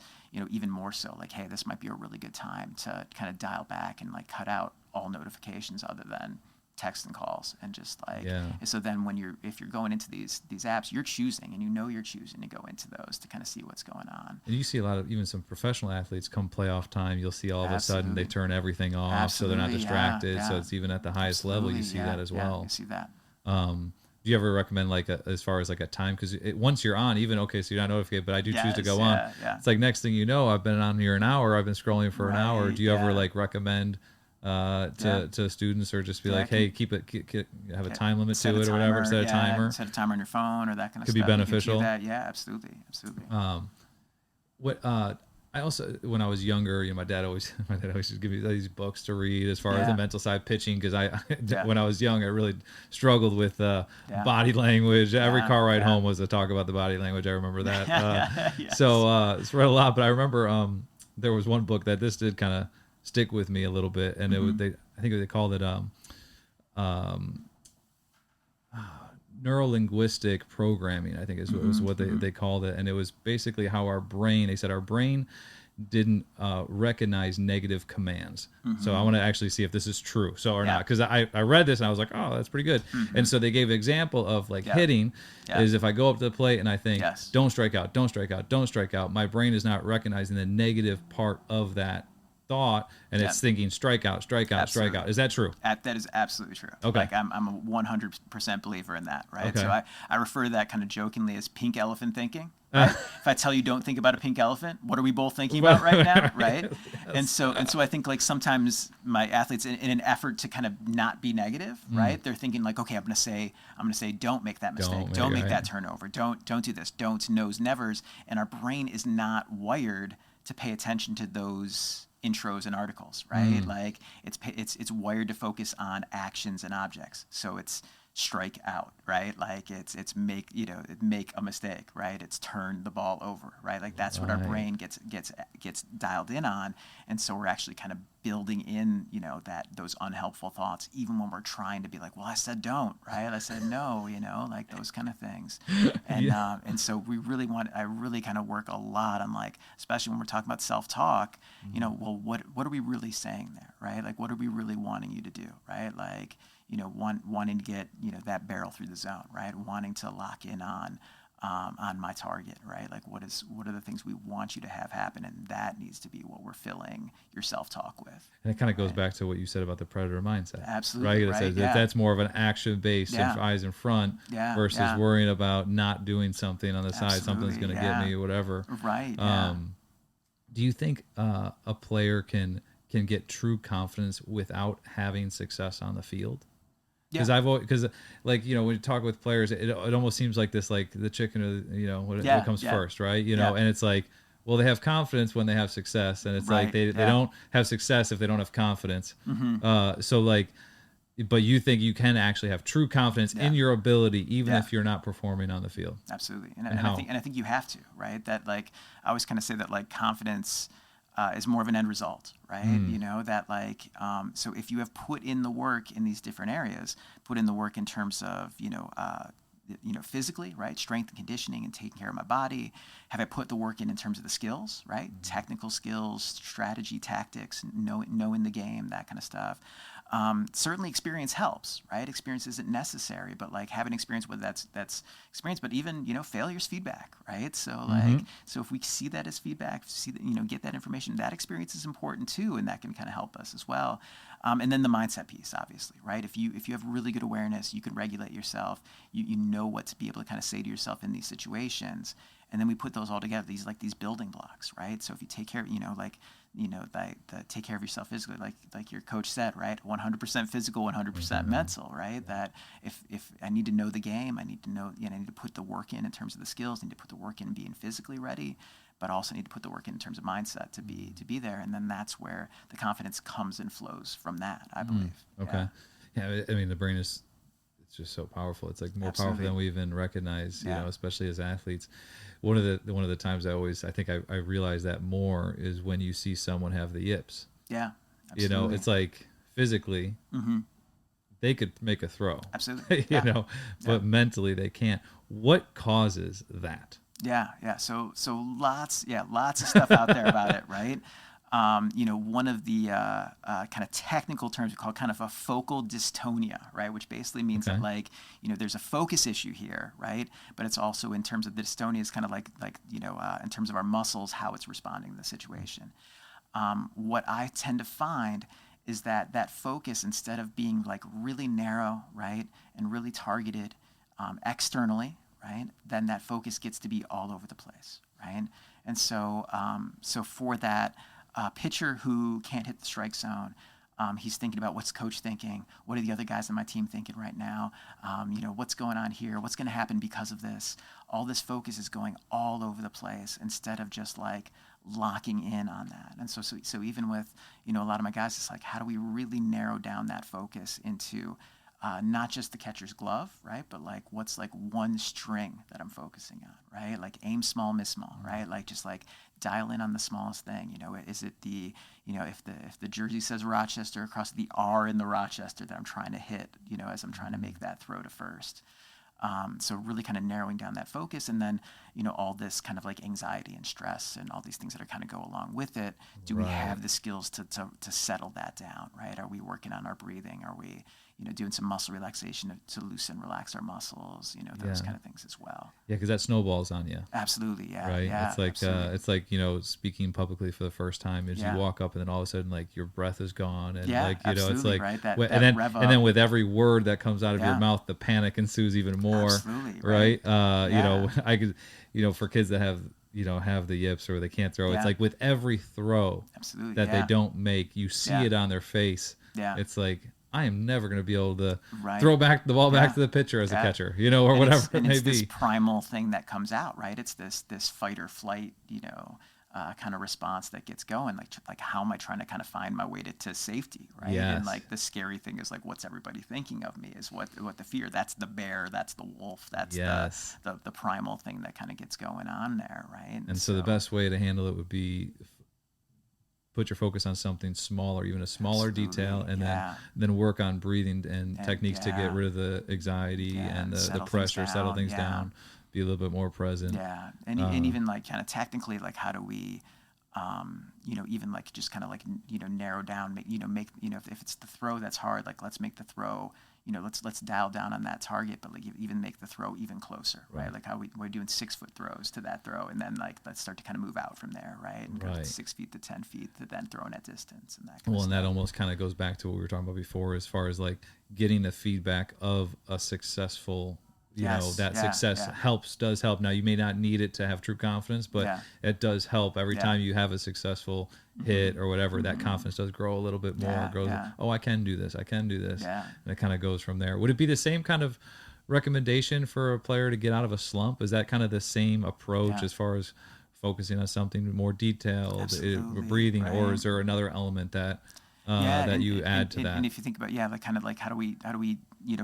[SPEAKER 2] even more so. Like, hey, this might be a really good time to kind of dial back and like cut out all notifications other than text and calls, and just like so then if you're going into these apps, you're choosing, and you're choosing to go into those to kind of see what's going on.
[SPEAKER 1] And you see a lot of even some professional athletes come playoff time, you'll see all of a sudden they turn everything off, so they're not distracted. So it's even at the highest level you see that as well.
[SPEAKER 2] You see that.
[SPEAKER 1] Do you ever recommend like as far as like a time, because once you're on, even so you're not notified, but I do choose to go on. It's like next thing you know, I've been on here an hour, I've been scrolling for an hour. Do you ever like recommend to students, or just be like, hey, have a time limit to it, or whatever, set a timer
[SPEAKER 2] on your phone or that kind of
[SPEAKER 1] stuff? Could be beneficial.
[SPEAKER 2] Absolutely.
[SPEAKER 1] I also, when I was younger, my dad always used to give me these books to read as far as the mental side pitching, because when I was young, I really struggled with body language. Every car ride home was a talk about the body language. I remember that. So it's read a lot, but I remember there was one book that this did kind of stick with me a little bit, and I think they called it neurolinguistic programming, I think was what they called it. And it was basically how our brain didn't recognize negative commands. So I want to actually see if this is true or not, because I read this and I was like, oh, that's pretty good. And so they gave an example of like hitting is if I go up to the plate and I think don't strike out, don't strike out, don't strike out, my brain is not recognizing the negative part of that thought, and it's thinking strike out, strike out, strike out. Is that true?
[SPEAKER 2] That is absolutely true.
[SPEAKER 1] Okay.
[SPEAKER 2] Like I'm a 100% believer in that, right? Okay. So I refer to that kind of jokingly as pink elephant thinking. Right? If I tell you don't think about a pink elephant, what are we both thinking about right now, right? And so I think like sometimes my athletes, in an effort to kind of not be negative, right? They're thinking like, okay, I'm gonna say don't make that mistake, don't make that turnover, don't do this, don't, no's, nevers, and our brain is not wired to pay attention to those intros and articles, right? Like it's wired to focus on actions and objects. So it's strike out, right? Like it's make a mistake, right? It's turn the ball over, right? Like that's what our brain gets dialed in on. And so we're actually kind of building in, that those unhelpful thoughts, even when we're trying to be like, well, I said don't, right? I said no, like those kind of things. And and so I really kind of work a lot on, like, especially when we're talking about self-talk, well, what are we really saying there, right? Like, what are we really wanting you to do, right? Like, wanting to get, that barrel through the zone, right? Wanting to lock in on my target, right? Like what are the things we want you to have happen, and that needs to be what we're filling your self-talk with.
[SPEAKER 1] And it kind of goes back to what you said about the predator mindset.
[SPEAKER 2] Absolutely,
[SPEAKER 1] right? That's more of an action-based, eyes in front, versus worrying about not doing something on the side, something's going to get me, whatever.
[SPEAKER 2] Right.
[SPEAKER 1] Do you think a player can get true confidence without having success on the field? Because like, when you talk with players, it almost seems like this, like the chicken or what comes first, right? And it's like, well, they have confidence when they have success, and it's like they don't have success if they don't have confidence. So like, but you think you can actually have true confidence in your ability, even if you're not performing on the field?
[SPEAKER 2] Absolutely. And I think you have to, right? That, like, I always kind of say that, like, confidence is more of an end result, right? That, like, so if you have put in the work in these different areas, put in the work in terms of, physically, right? Strength and conditioning and taking care of my body. Have I put the work in terms of the skills, right? Technical skills, strategy, tactics, knowing the game, that kind of stuff. Certainly experience helps, right? Experience isn't necessary, but like having experience, whether that's experience, but even, failure's feedback, right? So like, so if we see that as feedback, see that, get that information, that experience is important too, and that can kind of help us as well. And then the mindset piece, obviously, right? If you have really good awareness, you can regulate yourself. You know what to be able to kind of say to yourself in these situations. And then we put those all together, these building blocks, right? So if you take care of, take care of yourself physically, like your coach said, right? 100% physical, 100% mental, right? That if I need to know the game, I need to know, I need to put the work in terms of the skills, I need to put the work in being physically ready, but also need to put the work in terms of mindset to be there. And then that's where the confidence comes and flows from that, I believe.
[SPEAKER 1] Okay. Yeah. I mean, the brain is, it's just so powerful. It's like more powerful than we even recognize, you know, especially as athletes. One of the times I think I realize that more is when you see someone have the yips.
[SPEAKER 2] Yeah. Absolutely.
[SPEAKER 1] You know, it's like physically they could make a throw.
[SPEAKER 2] Absolutely.
[SPEAKER 1] you know, but mentally they can't. What causes that?
[SPEAKER 2] Yeah. So lots of stuff out there about it, right? One of the kind of technical terms we call kind of a focal dystonia, right? Which basically means that there's a focus issue here, right? But it's also in terms of the dystonia is kind of in terms of our muscles, how it's responding to the situation. What I tend to find is that focus, instead of being like really narrow, right, and really targeted externally, right, then that focus gets to be all over the place, right? And so for that pitcher who can't hit the strike zone, he's thinking about what's coach thinking, what are the other guys on my team thinking right now, what's going on here, what's going to happen because of this. All this focus is going all over the place instead of just like locking in on that. And so even with a lot of my guys, it's like, how do we really narrow down that focus into not just the catcher's glove, right? But like what's like one string that I'm focusing on, right? Like aim small, miss small, right? Like just like dial in on the smallest thing. Is it the, if the jersey says Rochester, across the R in the Rochester that I'm trying to hit, as I'm trying to make that throw to first. So really kind of narrowing down that focus, and then all this kind of like anxiety and stress and all these things that are kind of go along with it. Do we have the skills to settle that down, right? Are we working on our breathing? Are we doing some muscle relaxation to loosen, relax our muscles? Those kind of things as well.
[SPEAKER 1] Yeah, because that snowballs on you.
[SPEAKER 2] Absolutely, yeah.
[SPEAKER 1] Right.
[SPEAKER 2] Yeah,
[SPEAKER 1] it's like speaking publicly for the first time is you walk up and then all of a sudden like your breath is gone and it's like
[SPEAKER 2] right?
[SPEAKER 1] and then with every word that comes out of your mouth, the panic ensues even more.
[SPEAKER 2] Absolutely,
[SPEAKER 1] right. I could for kids that have have the yips or they can't throw, it's like with every throw that they don't make, you see it on their face. Yeah. It's like, I am never going to be able to throw back the ball back to the pitcher as a catcher, or and whatever it may
[SPEAKER 2] it's
[SPEAKER 1] be.
[SPEAKER 2] This primal thing that comes out, right? It's this fight or flight, kind of response that gets going. Like how am I trying to kind of find my way to safety, right?
[SPEAKER 1] Yes.
[SPEAKER 2] And like the scary thing is like, what's everybody thinking of me? Is what the fear? That's the bear. That's the wolf. That's the primal thing that kind of gets going on there, right?
[SPEAKER 1] And so the best way to handle it would be put your focus on something smaller, even a smaller detail, and then work on breathing and techniques to get rid of the anxiety and the pressure, settle things down, be a little bit more present.
[SPEAKER 2] Yeah, and even like kind of technically, like how do we, even like just kind of like narrow down, make if it's the throw that's hard, like let's make the throw. Let's dial down on that target, but like even make the throw even closer, right? Like how we're doing 6-foot throws to that throw, and then like let's start to kind of move out from there, right? And go 6 feet to 10 feet to then throwing at distance and that kind of stuff.
[SPEAKER 1] That almost kind of goes back to what we were talking about before, as far as like getting the feedback of a successful. Success does help. Now you may not need it to have true confidence, but it does help every time you have a successful hit or whatever. That confidence does grow a little bit more. Oh, I can do this. And it kind of goes from there. Would it be the same kind of recommendation for a player to get out of a slump? Is that kind of the same approach as far as focusing on something more detailed, breathing, or is there another element that you add to that?
[SPEAKER 2] And if you think about like kind of like how do we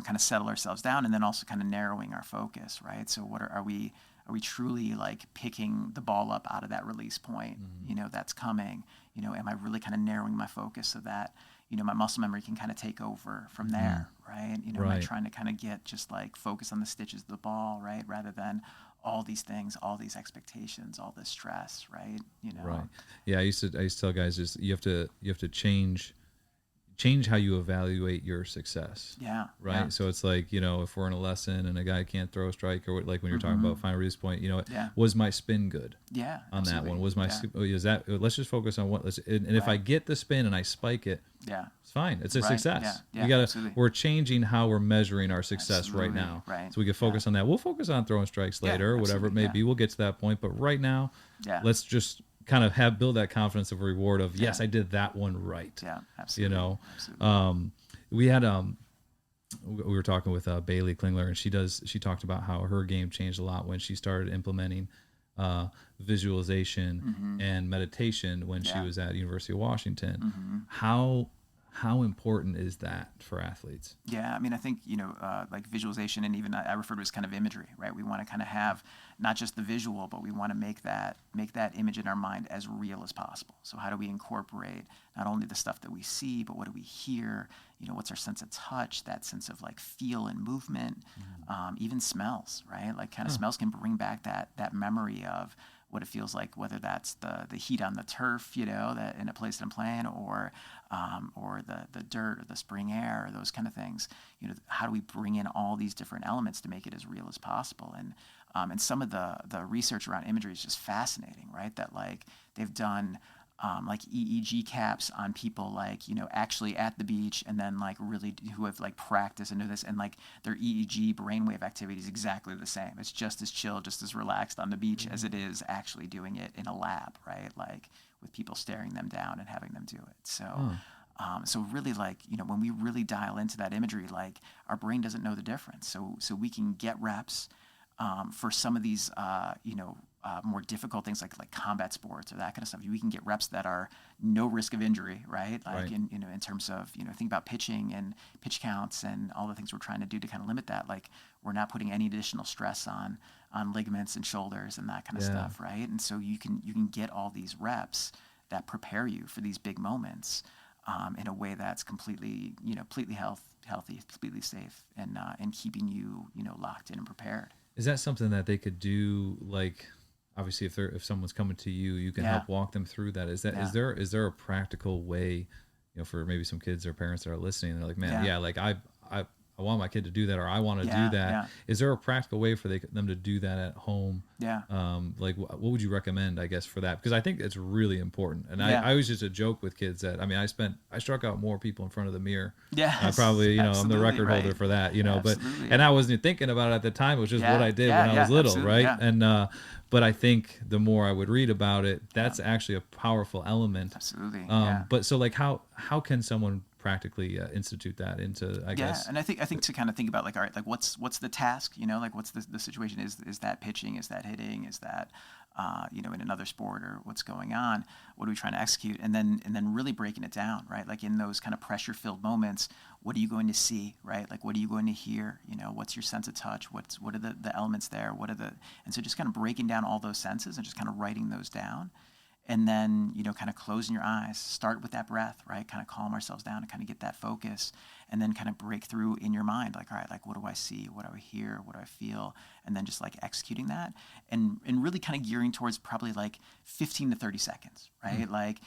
[SPEAKER 2] kind of settle ourselves down, and then also kind of narrowing our focus, right? So are we truly like picking the ball up out of that release point, that's coming? Am I really kind of narrowing my focus so that my muscle memory can kind of take over from there, right? Am I trying to kind of get just like focus on the stitches of the ball, right, rather than all these things, all these expectations, all this stress, right?
[SPEAKER 1] Right. Yeah, I used to tell guys, just you have to change change how you evaluate your success.
[SPEAKER 2] Yeah.
[SPEAKER 1] Right.
[SPEAKER 2] Yeah.
[SPEAKER 1] So it's like, if we're in a lesson and a guy can't throw a strike, or like when you're talking about final release point, was my spin good?
[SPEAKER 2] Yeah.
[SPEAKER 1] On
[SPEAKER 2] absolutely.
[SPEAKER 1] that one, was my is that? Let's just focus on what. And if I get the spin and I spike it, it's fine. It's a success.
[SPEAKER 2] Yeah.
[SPEAKER 1] Yeah,
[SPEAKER 2] absolutely.
[SPEAKER 1] we're changing how we're measuring our success right now.
[SPEAKER 2] Right.
[SPEAKER 1] So we can focus on that. We'll focus on throwing strikes later, or whatever it may be. We'll get to that point, but right now, let's just kind of build that confidence of reward of yes, I did that one right.
[SPEAKER 2] Yeah, absolutely.
[SPEAKER 1] Absolutely. We had we were talking with Bailey Klingler, and she talked about how her game changed a lot when she started implementing visualization and meditation when she was at University of Washington. How important is that for athletes?
[SPEAKER 2] Yeah, I mean, I think, like visualization, and even I refer to it as kind of imagery, right? We want to kind of have not just the visual, but we want to make that image in our mind as real as possible. So how do we incorporate not only the stuff that we see, but what do we hear? What's our sense of touch, that sense of like feel and movement, even smells, right? Like kind of smells can bring back that memory of what it feels like, whether that's the heat on the turf, that in a place that I'm playing, or the dirt or the spring air, or those kind of things. How do we bring in all these different elements to make it as real as possible? And some of the research around imagery is just fascinating, right? That like they've done like EEG caps on people, like, actually at the beach, and then like really who have like practiced and do this, and like their EEG brainwave activity is exactly the same. It's just as chill, just as relaxed on the beach as it is actually doing it in a lab, right? Like with people staring them down and having them do it. So, so really, like, when we really dial into that imagery, like our brain doesn't know the difference. So we can get reps for some of these, more difficult things like combat sports or that kind of stuff. We can get reps that are no risk of injury, right? Like in terms of, think about pitching and pitch counts and all the things we're trying to do to kind of limit that. Like we're not putting any additional stress on ligaments and shoulders and that kind of stuff, right? And so you can get all these reps that prepare you for these big moments in a way that's completely healthy, completely safe, and keeping you locked in and prepared.
[SPEAKER 1] Is that something that they could do? Like, obviously, if someone's coming to you, you can help walk them through that. Is there a practical way, for maybe some kids or parents that are listening? They're like, man, like I want my kid to do that, or I want to do that. Yeah. Is there a practical way for them to do that at home? Yeah. Like, what would you recommend, I guess, for that? Because I think it's really important. And I always just a joke with kids that, I struck out more people in front of the mirror. Yeah. I probably, I'm the record holder for that, and I wasn't even thinking about it at the time. It was just what I did when I was little. Right. Yeah. And, but I think the more I would read about it, that's actually a powerful element. Absolutely. But so like, how can someone practically institute that into, I guess.
[SPEAKER 2] And I think to kind of think about like, all right, like what's the task, like what's the situation, is that pitching, is that hitting, is that, in another sport, or what's going on, what are we trying to execute? And then really breaking it down, right? Like in those kind of pressure filled moments, what are you going to see, right? Like, what are you going to hear? What's your sense of touch? What are the elements there? And so just kind of breaking down all those senses and just kind of writing those down. And then, kind of closing your eyes, start with that breath, right? Kind of calm ourselves down and kind of get that focus, and then kind of break through in your mind, like, all right, like, what do I see? What do I hear? What do I feel? And then just like executing that, and really kind of gearing towards probably like 15 to 30 seconds, right? Like,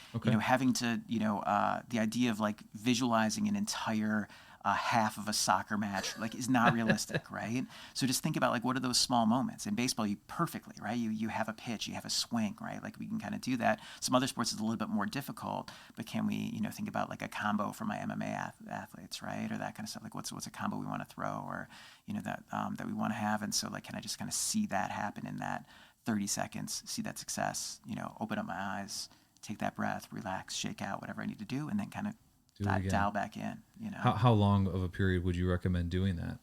[SPEAKER 2] having to, the idea of like visualizing an entire half of a soccer match, like, is not realistic, right? So just think about like, what are those small moments? In baseball, you perfectly, right? You have a pitch, you have a swing, right? Like, we can kind of do that. Some other sports is a little bit more difficult, but can we, think about like a combo for my MMA athletes, right? Or that kind of stuff. Like, what's a combo we want to throw, or, that we want to have. And so like, can I just kind of see that happen in that 30 seconds, see that success, open up my eyes, take that breath, relax, shake out whatever I need to do, and then kind of dial back in.
[SPEAKER 1] How long of a period would you recommend doing that?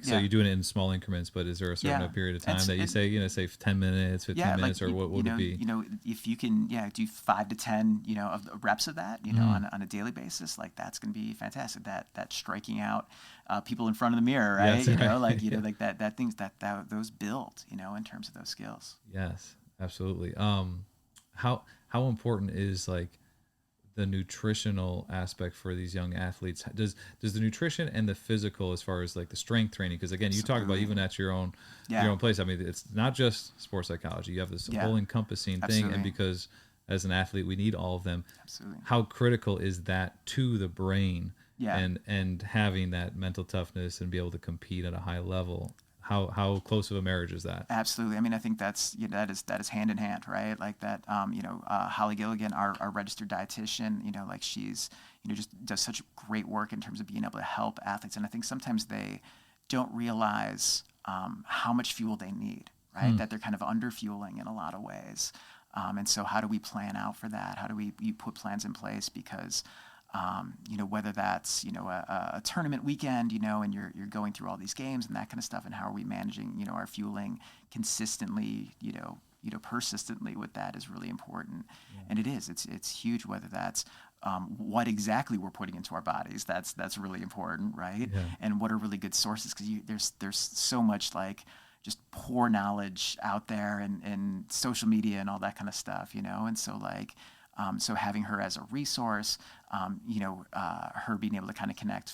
[SPEAKER 1] So you're doing it in small increments, but is there a certain period of time that you say 10 minutes, 15 minutes, or what would it be?
[SPEAKER 2] If you can, do 5 to 10, of the reps of that, on a daily basis, like, that's going to be fantastic. That striking out people in front of the mirror, right? Like that things that those build, in terms of those skills.
[SPEAKER 1] Yes, absolutely. How important is like the nutritional aspect for these young athletes? Does the nutrition and the physical, as far as like the strength training, because again, you talk about even at your own place. It's not just sports psychology. You have this whole encompassing thing, and because as an athlete, we need all of them.
[SPEAKER 2] Absolutely.
[SPEAKER 1] How critical is that to the brain?
[SPEAKER 2] Yeah.
[SPEAKER 1] And having that mental toughness and be able to compete at a high level. How close of a marriage is that?
[SPEAKER 2] Absolutely. I mean, I think that is hand in hand, right? Like that, Holly Gilligan, our registered dietitian, like she's, just does such great work in terms of being able to help athletes. And I think sometimes they don't realize how much fuel they need, right? That they're kind of under fueling in a lot of ways. And so how do we plan out for that? How do we put plans in place? Because whether that's, a tournament weekend, and you're going through all these games and that kind of stuff, and how are we managing, our fueling consistently, persistently with that is really important. Yeah. And it's huge, whether that's what exactly we're putting into our bodies. That's really important, right? Yeah. And what are really good sources, because there's so much like just poor knowledge out there and social media and all that kind of stuff, and so like, so having her as a resource, her being able to kind of connect,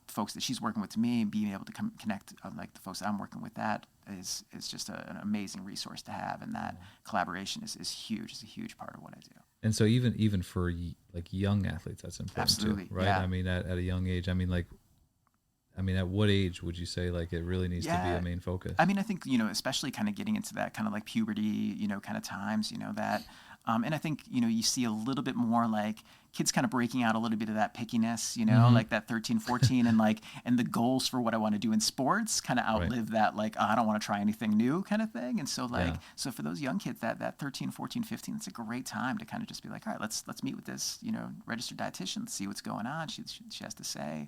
[SPEAKER 2] folks that she's working with to me, and being able to connect like the folks that I'm working with, that is just an amazing resource to have. And that collaboration is huge. It's a huge part of what I do.
[SPEAKER 1] And so even for like young athletes, that's important.
[SPEAKER 2] Absolutely,
[SPEAKER 1] too, right?
[SPEAKER 2] Yeah.
[SPEAKER 1] I mean, at a young age, at what age would you say like it really needs to be a main focus? I
[SPEAKER 2] mean, I think, especially kind of getting into that kind of like puberty, kind of times, that, and I think, you see a little bit more like kids kind of breaking out a little bit of that pickiness, like that 13, 14, and the goals for what I want to do in sports kind of outlive that, like, I don't want to try anything new kind of thing. And so so for those young kids, that 13, 14, 15, it's a great time to kind of just be like, all right, let's meet with this, registered dietitian, see what's going on. She has to say,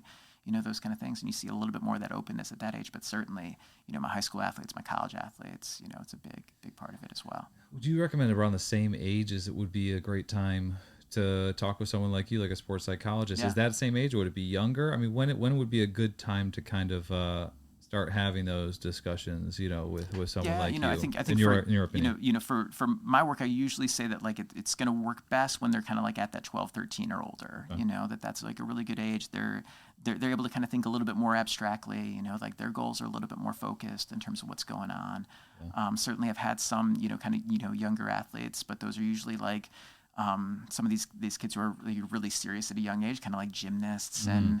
[SPEAKER 2] those kind of things. And you see a little bit more of that openness at that age, but certainly, my high school athletes, my college athletes, it's a big part of it as well.
[SPEAKER 1] Would you recommend around the same age as it would be a great time to talk with someone like you, like a sports psychologist? Yeah. Is that the same age, or would it be younger? I mean, when would be a good time to kind of start having those discussions, with someone like you?
[SPEAKER 2] I think
[SPEAKER 1] in your opinion,
[SPEAKER 2] for my work, I usually say that like it's going to work best when they're kind of like at that 12, 13 or older. That's like a really good age. They're able to kind of think a little bit more abstractly. Like their goals are a little bit more focused in terms of what's going on. Yeah. Certainly, I've had some kind of younger athletes, but those are usually like some of these kids who are really serious at a young age, kind of like gymnasts and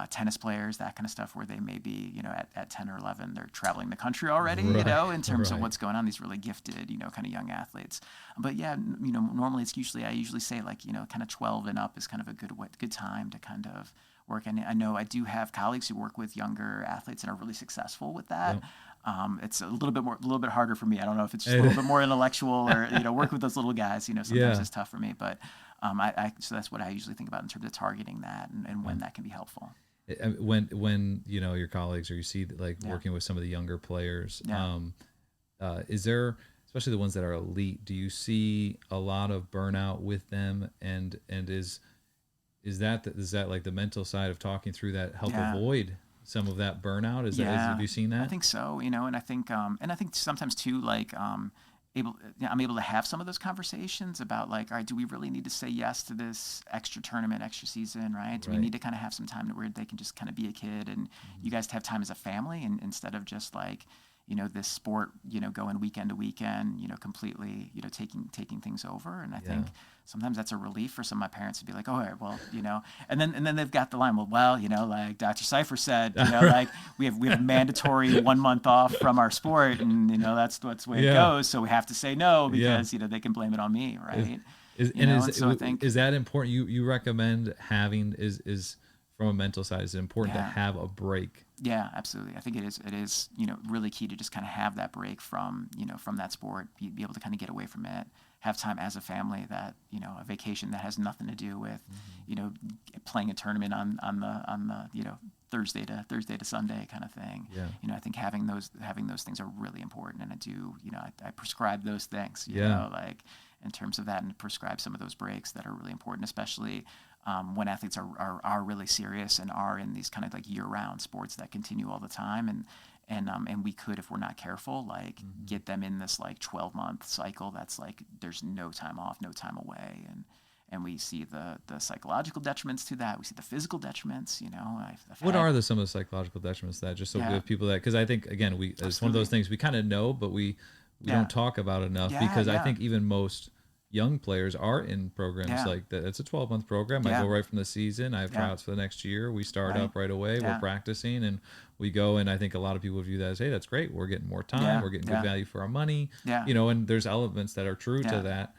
[SPEAKER 2] tennis players, that kind of stuff, where they may be, at 10 or 11, they're traveling the country already, in terms of what's going on, these really gifted, kind of young athletes. But yeah, normally I usually say like, kind of 12 and up is kind of a good time to kind of work. And I know I do have colleagues who work with younger athletes and are really successful with that. Yep. It's a little bit harder for me. I don't know if it's just a little bit more intellectual or, work with those little guys, sometimes it's tough for me, but so that's what I usually think about in terms of targeting that and when that can be helpful.
[SPEAKER 1] When your colleagues, or you see like working with some of the younger players, is there, especially the ones that are elite, do you see a lot of burnout with them? And is that like the mental side of talking through that help avoid some of that burnout? Have you seen that?
[SPEAKER 2] I think so, and I think sometimes too, like, I'm able to have some of those conversations about like, all right, do we really need to say yes to this extra tournament, extra season, right? Do we need to kind of have some time where they can just kind of be a kid and you guys have time as a family, and instead of just like, this sport, going weekend to weekend, completely, taking things over. And I think sometimes that's a relief for some of my parents to be like, oh, all right, well, and then they've got the line, well, like Dr. Cypher said, like we have mandatory 1 month off from our sport, and that's the way it goes. So we have to say no because they can blame it on me, right?
[SPEAKER 1] So I think, is that important? You recommend having is from a mental side, is it important to have a break?
[SPEAKER 2] Yeah, absolutely. I think it is, really key to just kind of have that break from that sport, be able to kind of get away from it, have time as a family, that, a vacation that has nothing to do with, playing a tournament on the, Thursday to Sunday kind of thing. Yeah. I think having those things are really important. And I do, I prescribe those things, like in terms of that, and prescribe some of those breaks that are really important, especially when athletes are really serious and are in these kind of like year-round sports that continue all the time, and we could, if we're not careful, like get them in this like 12-month cycle that's like there's no time off, no time away, and we see the psychological detriments to that. We see the physical detriments.
[SPEAKER 1] What are some of the psychological detriments to that? Just so we have people that, because I think again it's one of those things we kind of know, but we we don't talk about enough, because I think even most young players are in programs like that. It's a 12-month program. I go right from the season. I have tryouts for the next year. We start up right away. We're practicing and we go. And I think a lot of people view that as, hey, that's great. We're getting more time. We're getting good value for our money. You know, and there's elements that are true to that.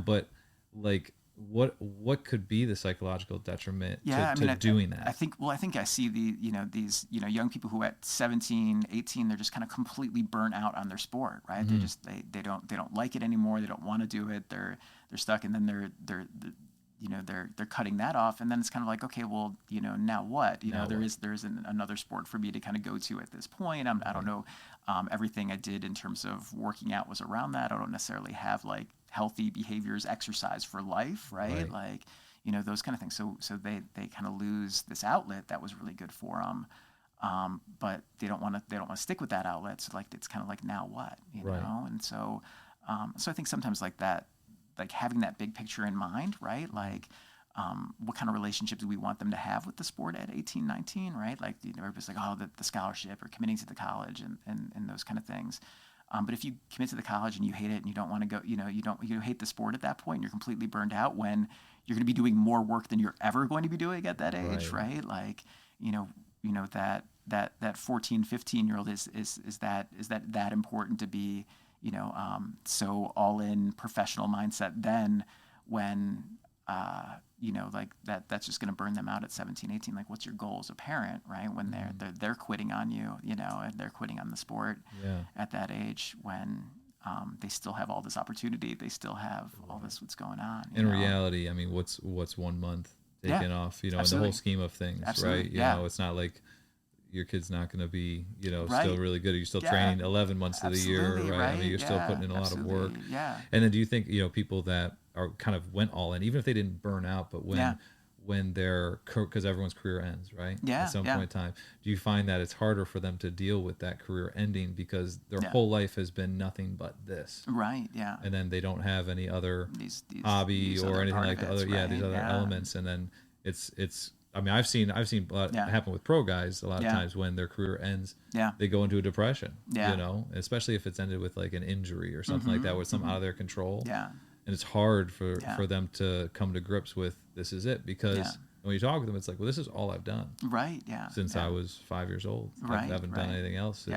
[SPEAKER 1] But like, what could be the psychological detriment to doing that?
[SPEAKER 2] I think I see these young people who at 17, 18, they're just kind of completely burnt out on their sport, right? They don't like it anymore. They don't want to do it. They're stuck, and then they're cutting that off, and then it's kind of like, okay, well, now what? There is another sport for me to kind of go to at this point. I don't know. Everything I did in terms of working out was around that. I don't necessarily have like healthy behaviors, exercise for life, right? Like, those kind of things. So they kind of lose this outlet that was really good for them, but they don't want to stick with that outlet. So like, it's kind of like, now what, know? And so I think sometimes like that, like having that big picture in mind, right? Like, what kind of relationships do we want them to have with the sport at 18, 19, right? Like, everybody's like, oh, the scholarship or committing to the college and those kind of things. But if you commit to the college and you hate it and you don't want to go, you hate the sport at that point, and you're completely burned out when you're going to be doing more work than you're ever going to be doing at that age, right? Like, that 14, 15-year-old is that important to be, so all in professional mindset then, when, like that's just going to burn them out at 17, 18. Like, what's your goal as a parent, right? When they're quitting on you, and they're quitting on the sport at that age, when they still have all this opportunity, they still have all this what's going on.
[SPEAKER 1] In reality, I mean, what's 1 month taken off, in the whole scheme of things, right? You know, it's not like your kid's not going to be, still really good. You're still training 11 months of the year, right? I mean, you're still putting in a lot of work. And then do you think, people that are kind of went all in, even if they didn't burn out, but when their, because everyone's career ends, right? At some point in time, do you find that it's harder for them to deal with that career ending because their whole life has been nothing but this?
[SPEAKER 2] Right. And
[SPEAKER 1] then they don't have any other hobby or anything like the other, these other elements. And then it's, I mean, I've seen happen with pro guys a lot of times when their career ends, they go into a depression, especially if it's ended with like an injury or something like that, where it's something out of their control. And it's hard for them to come to grips with, this is it, because when you talk with them, it's like, well, this is all I've done. Since I was 5 years old. I haven't done anything else,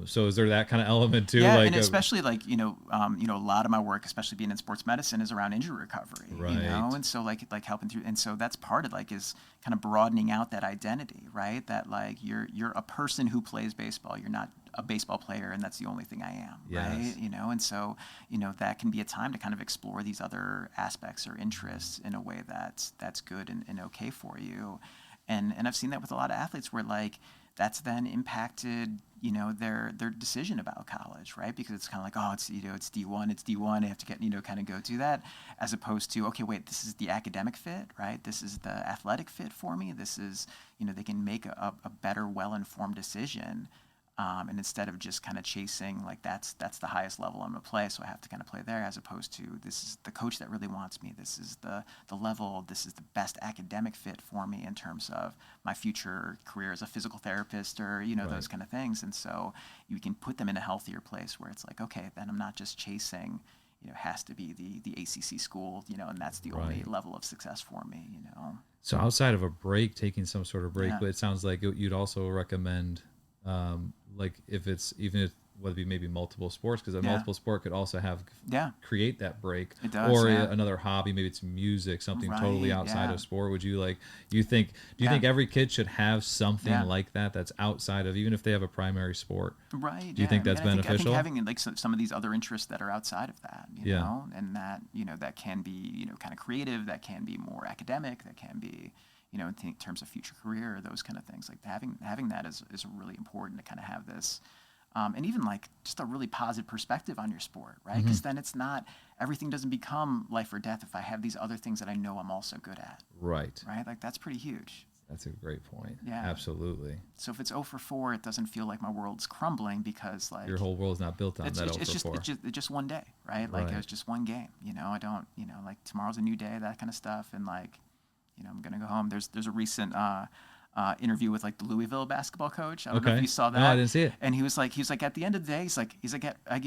[SPEAKER 1] so is there that kind of element too?
[SPEAKER 2] And especially like, a lot of my work, especially being in sports medicine, is around injury recovery, and so like helping through. And so that's part of like, is kind of broadening out that identity, right? That like, you're a person who plays baseball. You're not a baseball player and that's the only thing I am, right? And so, that can be a time to kind of explore these other aspects or interests in a way that's good and okay for you. And I've seen that with a lot of athletes where like, that's then impacted, their decision about college, right? Because it's kind of like, oh, it's D1. I have to get, kind of go do that, as opposed to, okay, wait, this is the academic fit, right? This is the athletic fit for me. This is, they can make a better, well-informed decision. And instead of just kind of chasing, like, that's the highest level I'm going to play, so I have to kind of play there, as opposed to, this is the coach that really wants me. This is the level. This is the best academic fit for me in terms of my future career as a physical therapist, or, those kind of things. And so you can put them in a healthier place where it's like, okay, then I'm not just chasing, has to be the ACC school, and that's the only level of success for me,
[SPEAKER 1] So outside of a break, taking some sort of break, but it sounds like you'd also recommend, like if it's, even if, whether it be maybe multiple sports, because a multiple sport could also have create that break.
[SPEAKER 2] It does,
[SPEAKER 1] or another hobby, maybe it's music, something totally outside of sport. Would you like, do you think every kid should have something like that that's outside of, even if they have a primary sport?
[SPEAKER 2] Right.
[SPEAKER 1] Do you think that's beneficial?
[SPEAKER 2] I think having like some of these other interests that are outside of that, you know, and that, that can be, kind of creative, that can be more academic, that can be, in terms of future career, or those kind of things. Like having that is really important to kind of have this. And even like just a really positive perspective on your sport, right? Because then it's not, everything doesn't become life or death if I have these other things that I know I'm also good at.
[SPEAKER 1] Right.
[SPEAKER 2] Like that's pretty huge.
[SPEAKER 1] That's a great point.
[SPEAKER 2] Yeah.
[SPEAKER 1] Absolutely.
[SPEAKER 2] So if it's 0 for 4, it doesn't feel like my world's crumbling, because like,
[SPEAKER 1] your whole world's not built on that 0 for 4.
[SPEAKER 2] It's just one day, right? Like it was just one game, I don't, like tomorrow's a new day, that kind of stuff. And like, I'm going to go home. There's a recent interview with like the Louisville basketball coach. I don't know if you saw that.
[SPEAKER 1] No, I didn't see it.
[SPEAKER 2] And he was like, at the end of the day, I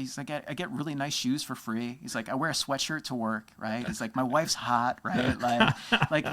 [SPEAKER 2] get really nice shoes for free. He's like, I wear a sweatshirt to work, right? He's like, my wife's hot, right?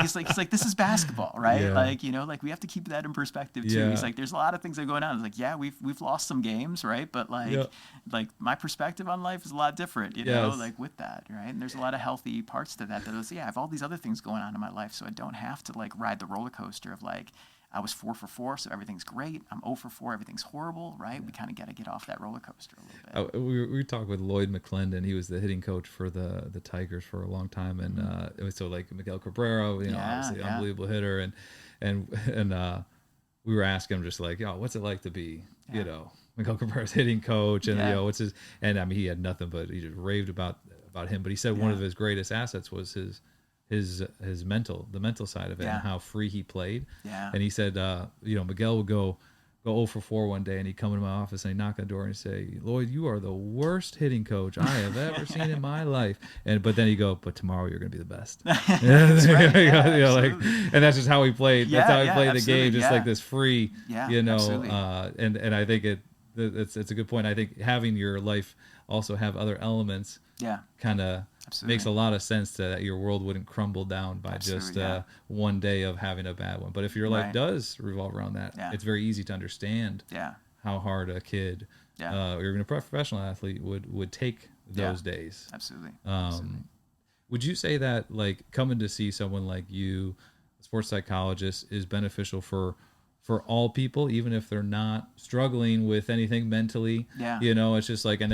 [SPEAKER 2] He's like, this is basketball, right?
[SPEAKER 1] Yeah.
[SPEAKER 2] Like, you know, like we have to keep that in perspective too.
[SPEAKER 1] Yeah.
[SPEAKER 2] He's like, there's a lot of things that are going on. He's like, yeah, we've lost some games, right? But like my perspective on life is a lot different, you know, like with that, right? And there's a lot of healthy parts to that. That is, I have all these other things going on in my life, so I don't have to like ride the roller coaster of like, I was 4 for 4, so everything's great. I'm 0 for 4, everything's horrible, right? We kind of got to get off that roller coaster a little bit.
[SPEAKER 1] We talked with Lloyd McClendon. He was the hitting coach for the Tigers for a long time, and it was so like Miguel Cabrera, you know, obviously unbelievable hitter, and we were asking him just like, yo, what's it like to be, you know, Miguel Cabrera's hitting coach, and you know, what's his, and I mean, he had nothing but he just raved about him, but he said one of his greatest assets was his mental side of it, and how free he played. Yeah. And he said, you know, Miguel would go 0 for 4 one day, and he'd come into my office and he'd knock on the door and say, Lloyd, you are the worst hitting coach I have ever seen in my life. But then he'd go, but tomorrow you're going to be the best. That's right. You know, like, and that's just how he played. That's how he played the game, just like this free, you know, and I think it's a good point. I think having your life also have other elements kind of makes a lot of sense that your world wouldn't crumble down by just one day of having a bad one. But if your life does revolve around that, it's very easy to understand how hard a kid or even a professional athlete would take those days.
[SPEAKER 2] Absolutely.
[SPEAKER 1] Would you say that like coming to see someone like you, a sports psychologist, is beneficial for all people, even if they're not struggling with anything mentally? You know, it's just like, and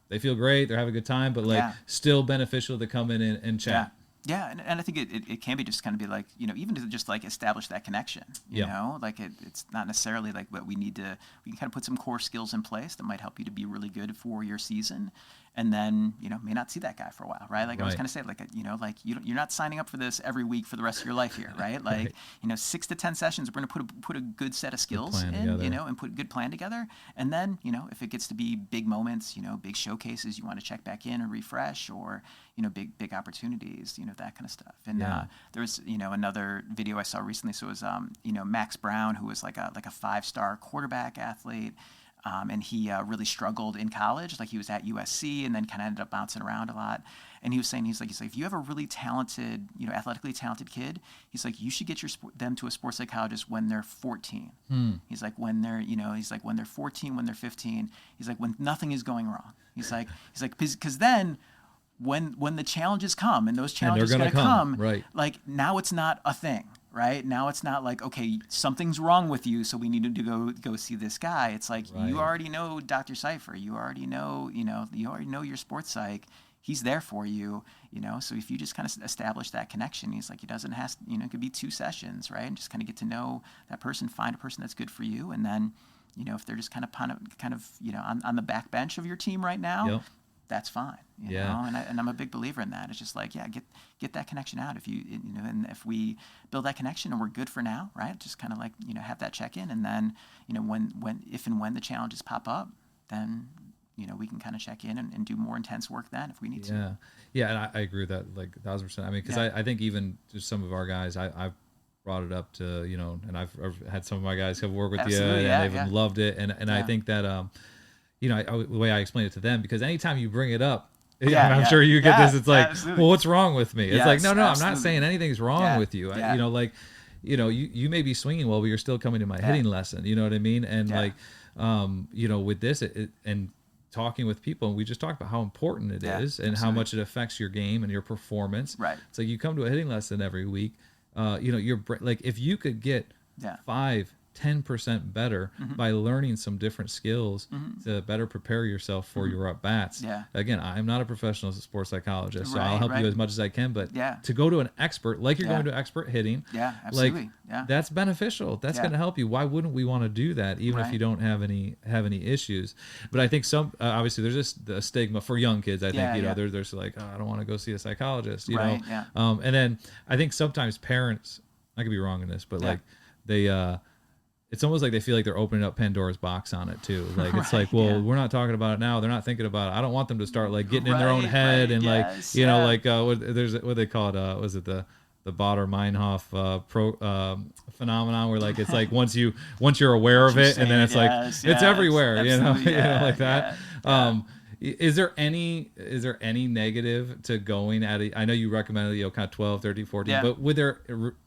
[SPEAKER 1] they feel great, they're having a good time, but like still beneficial to come in and chat.
[SPEAKER 2] Yeah, and I think it can be just kind of be like, you know, even to just like establish that connection, you know, like it's not necessarily like what we can kind of put some core skills in place that might help you to be really good for your season. And then, you know, may not see that guy for a while, right? Like I was kind of saying, like, you know, like you're not signing up for this every week for the rest of your life here, right? Like, you know, 6 to 10 sessions, we're going to put a good set of skills in, together. You know, and put a good plan together. And then, you know, if it gets to be big moments, you know, big showcases, you want to check back in and refresh, or, you know, big opportunities, you know, that kind of stuff. And there was, you know, another video I saw recently. So it was, you know, Max Brown, who was like a 5-star quarterback athlete. And he really struggled in college. Like he was at USC and then kind of ended up bouncing around a lot. And he was saying, he's like, if you have a really talented, you know, athletically talented kid, he's like, you should get them to a sports psychologist when they're 14. He's like, when they're, you know, he's like, when they're 14, when they're 15, he's like, when nothing is going wrong. He's like, because then when the challenges come, and those challenges are going to come,
[SPEAKER 1] right?
[SPEAKER 2] Like now it's not a thing. Right now, it's not like, okay, something's wrong with you, so we need to go see this guy. It's like you already know Dr. Cypher. You already know your sports psych. He's there for you, you know. So if you just kind of establish that connection, he's like, it doesn't have to, you know, it could be 2 sessions, right? And just kind of get to know that person, find a person that's good for you, and then, you know, if they're just kind of you know on the back bench of your team right now. That's fine, you know, and I'm a big believer in that. It's just like, get that connection out. If you know, and if we build that connection and we're good for now, right? Just kind of like, you know, have that check in, and then, you know, if and when the challenges pop up, then, you know, we can kind of check in and do more intense work then if we need to.
[SPEAKER 1] Yeah, and I agree with that like 1,000%. I mean, because I think even just some of our guys, I've brought it up to, you know, and I've had some of my guys come work with you, and they've loved it, and I think that you know, the way I explain it to them, because anytime you bring it up, I'm sure you get this. It's like, well, what's wrong with me? It's like, no, I'm not saying anything's wrong with you. You know, like, you know, you may be swinging well, but you're still coming to my hitting lesson. You know what I mean? And like, you know, with this and talking with people, and we just talked about how important it is and how much it affects your game and your performance. Right. It's like you come to a hitting lesson every week. You know, you're like, if you could get 5-10% better by learning some different skills to better prepare yourself for your at-bats. Again, I'm not a professional sports psychologist, so I'll help you as much as I can, but to go to an expert, like you're going to expert hitting,
[SPEAKER 2] absolutely.
[SPEAKER 1] Like, that's beneficial. That's going to help you. Why wouldn't we want to do that, even if you don't have any issues? But I think some, obviously there's just a stigma for young kids. I think, you know, there's like, oh, I don't want to go see a psychologist, you know? And then I think sometimes parents, I could be wrong in this, but like they, it's almost like they feel like they're opening up Pandora's box on it too. Like it's like, well, we're not talking about it now. They're not thinking about it. I don't want them to start like getting in their own head and like, you know, like there's what they call it. Was it the the Baader-Meinhof phenomenon, where like it's like once you're aware of it, and then it's like it's everywhere, you know, like that. Yeah. Is there any negative to going at it? I know you recommended, kind of 12, 13, 14, but would there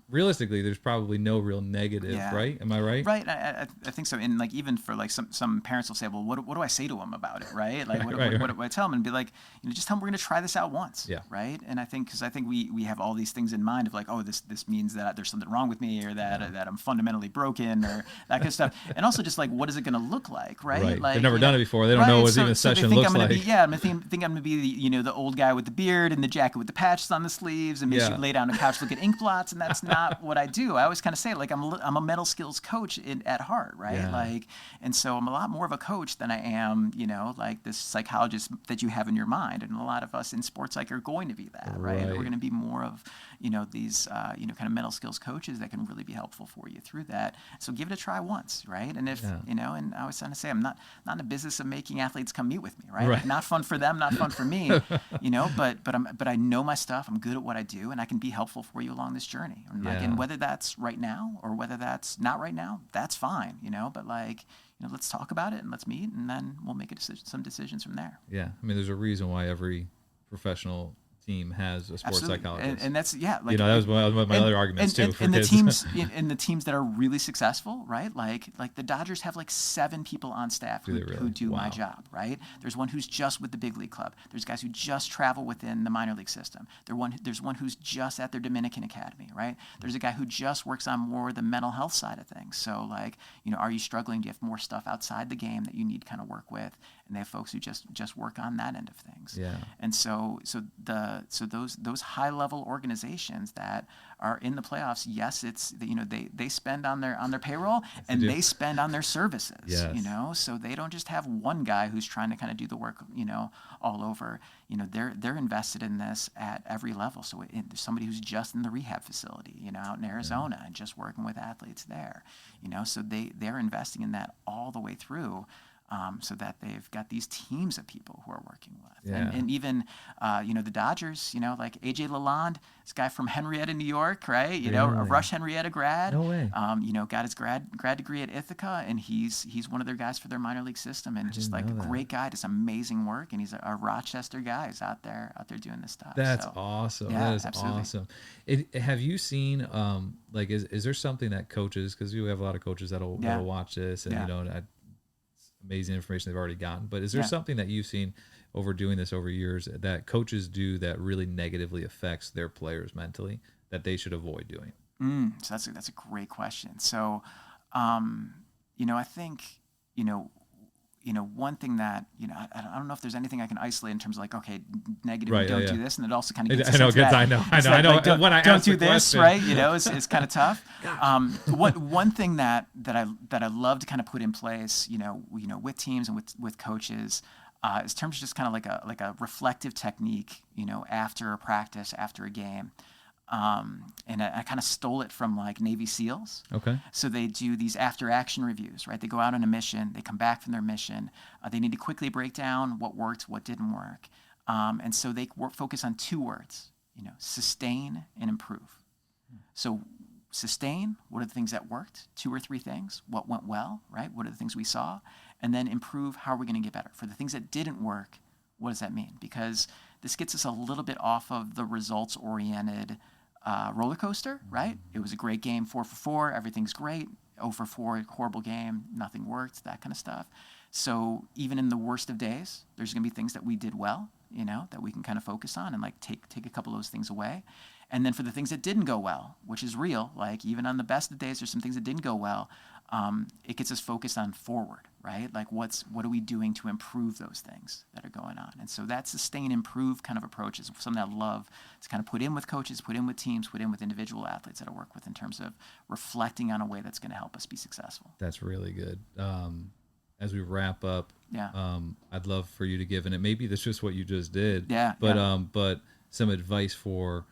[SPEAKER 1] realistically, there's probably no real negative, right? Am I right?
[SPEAKER 2] Right. I think so. And like, even for like some parents will say, well, what do I say to them about it? Right. Like, what do I tell them? And be like, just tell them we're going to try this out once. Yeah. Right. And I think we have all these things in mind of like, oh, this means that there's something wrong with me, or that I'm fundamentally broken, or that kind of stuff. And also just like, what is it going to look like? Right. Like,
[SPEAKER 1] they've never done it before. They don't know what even a session looks like.
[SPEAKER 2] I'm going to be the old guy with the beard and the jacket with the patches on the sleeves, and make you lay down on the couch, look at ink blots. And that's not what I do. I always kind of say, like, I'm a mental skills coach at heart, right? Yeah. Like, and so I'm a lot more of a coach than I am, like this psychologist that you have in your mind. And a lot of us in sports psych are going to be that, right? We're going to be more of, these, kind of mental skills coaches that can really be helpful for you through that. So give it a try once, right? And if, and I always kind of say, I'm not in the business of making athletes come meet with me, right? Like, not fun for them, not fun for me, but I know my stuff. I'm good at what I do, and I can be helpful for you along this journey. And like, and whether that's right now or whether that's not right now, that's fine, but like, let's talk about it and let's meet, and then we'll make some decisions from there.
[SPEAKER 1] Yeah. I mean, there's a reason why every professional team has a sports psychologist,
[SPEAKER 2] and that's that
[SPEAKER 1] was one of my other arguments too.
[SPEAKER 2] And the teams the teams that are really successful, right? Like the Dodgers have like 7 people on staff who do my job, right? There's one who's just with the big league club. There's guys who just travel within the minor league system. There's one who's just at their Dominican academy, right? There's a guy who just works on more the mental health side of things. So like, are you struggling? Do you have more stuff outside the game that you need to kind of work with? And they have folks who just work on that end of things. Yeah. And so those high level organizations that are in the playoffs, yes, it's they spend on their payroll, and they spend on their services. Yes. So they don't just have one guy who's trying to kind of do the work all over. They're invested in this at every level. So there's somebody who's just in the rehab facility, out in Arizona, and just working with athletes there. So they're investing in that all the way through. So that they've got these teams of people who are working with. Yeah. And even, the Dodgers, like A.J. Lalonde, this guy from Henrietta, New York, right? A Rush Henrietta grad. No way. Got his grad degree at Ithaca, and he's one of their guys for their minor league system, and just like a great guy, does amazing work, and he's a Rochester guy who's out there doing this stuff.
[SPEAKER 1] That's awesome. Yeah, that is absolutely awesome. Have you seen, is there something that coaches, because we have a lot of coaches that'll watch this, and amazing information they've already gotten, but is there something that you've seen over doing this over years that coaches do that really negatively affects their players mentally that they should avoid doing?
[SPEAKER 2] So that's a great question. So, I think, one thing that, I don't know if there's anything I can isolate in terms of like, okay, negative, don't do this. And it also kind of gets
[SPEAKER 1] I know.
[SPEAKER 2] Don't do this, right? It's kind of tough. One thing that I love to kind of put in place, with teams and with coaches, is terms of just kind of like a reflective technique, after a practice, after a game. And I kind of stole it from like Navy SEALs. Okay. So they do these after action reviews, right? They go out on a mission, they come back from their mission. They need to quickly break down what worked, what didn't work. And so they focus on 2 words, sustain and improve. So sustain, what are the things that worked? 2 or 3 things. What went well, right? What are the things we saw? And then improve, how are we going to get better? For the things that didn't work, what does that mean? Because this gets us a little bit off of the results-oriented roller coaster, right? It was a great game, 4 for 4, everything's great. 0 for 4, horrible game, nothing worked, that kind of stuff. So even in the worst of days, there's going to be things that we did well, that we can kind of focus on and like take a couple of those things away. And then for the things that didn't go well, which is real, like even on the best of days, there's some things that didn't go well. It gets us focused on forward, right? Like what are we doing to improve those things that are going on? And so that sustain, improve kind of approach is something I love to kind of put in with coaches, put in with teams, put in with individual athletes that I work with in terms of reflecting on a way that's going to help us be successful.
[SPEAKER 1] That's really good. As we wrap up, I'd love for you to give, and it maybe that's just what you just did, but some advice for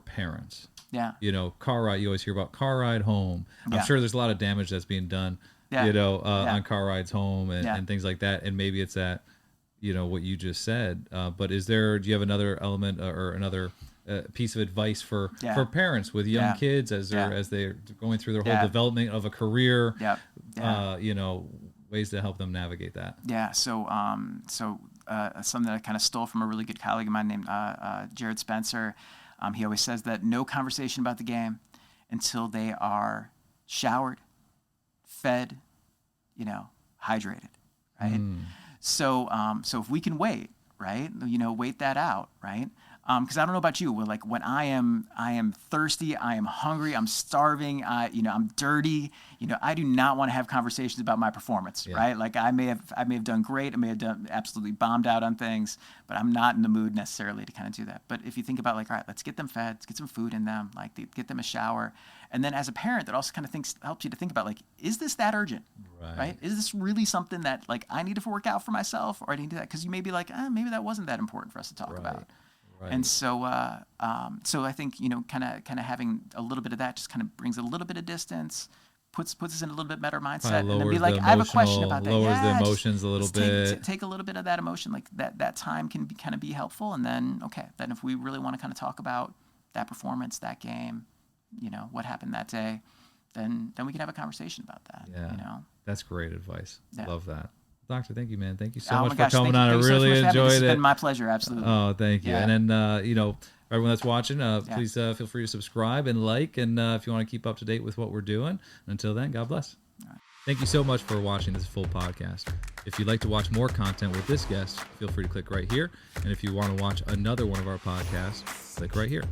[SPEAKER 1] parents. Yeah. Car ride, you always hear about car ride home. I'm sure there's a lot of damage that's being done, on car rides home and things like that. And maybe it's that, what you just said. But do you have another element or another piece of advice for parents with young kids as they're going through their whole development of a career. You know, ways to help them navigate that.
[SPEAKER 2] Yeah. So something that I kind of stole from a really good colleague of mine named Jared Spencer. He always says that no conversation about the game until they are showered, fed, you know, hydrated, right? So if we can wait, right, you know, wait that out, right? Because I don't know about you, like when I am thirsty, I am hungry, I'm starving, you know, I'm dirty, you know, I do not want to have conversations about my performance, right? Like I may have done great, I may have done absolutely bombed out on things, but I'm not in the mood necessarily to kind of do that. But if you think about like, all right, let's get them fed, let's get some food in them, like get them a shower, and then as a parent, that also kind of helps you to think about like, is this that urgent, right? Is this really something that like I need to work out for myself, or I need to do that? Because you may be like, maybe that wasn't that important for us to talk about. Right. And so I think, you know, kind of having a little bit of that just kind of brings a little bit of distance, puts us in a little bit better mindset, and then be like, I have a question about that.
[SPEAKER 1] Lowers the emotions a little bit.
[SPEAKER 2] Take a little bit of that emotion, like that time can kind of be helpful, and then then if we really want to kind of talk about that performance, that game, you know, what happened that day, then we can have a conversation about that.
[SPEAKER 1] Yeah,
[SPEAKER 2] you know,
[SPEAKER 1] that's great advice.
[SPEAKER 2] Yeah.
[SPEAKER 1] Love that. Doctor, thank you, man. Thank you so much for coming on. I really enjoyed it.
[SPEAKER 2] It's been my pleasure. Absolutely.
[SPEAKER 1] Oh, thank you. Yeah. And then, you know, everyone that's watching, please feel free to subscribe and like. And if you want to keep up to date with what we're doing. Until then, God bless. All right. Thank you so much for watching this full podcast. If you'd like to watch more content with this guest, feel free to click right here. And if you want to watch another one of our podcasts, click right here.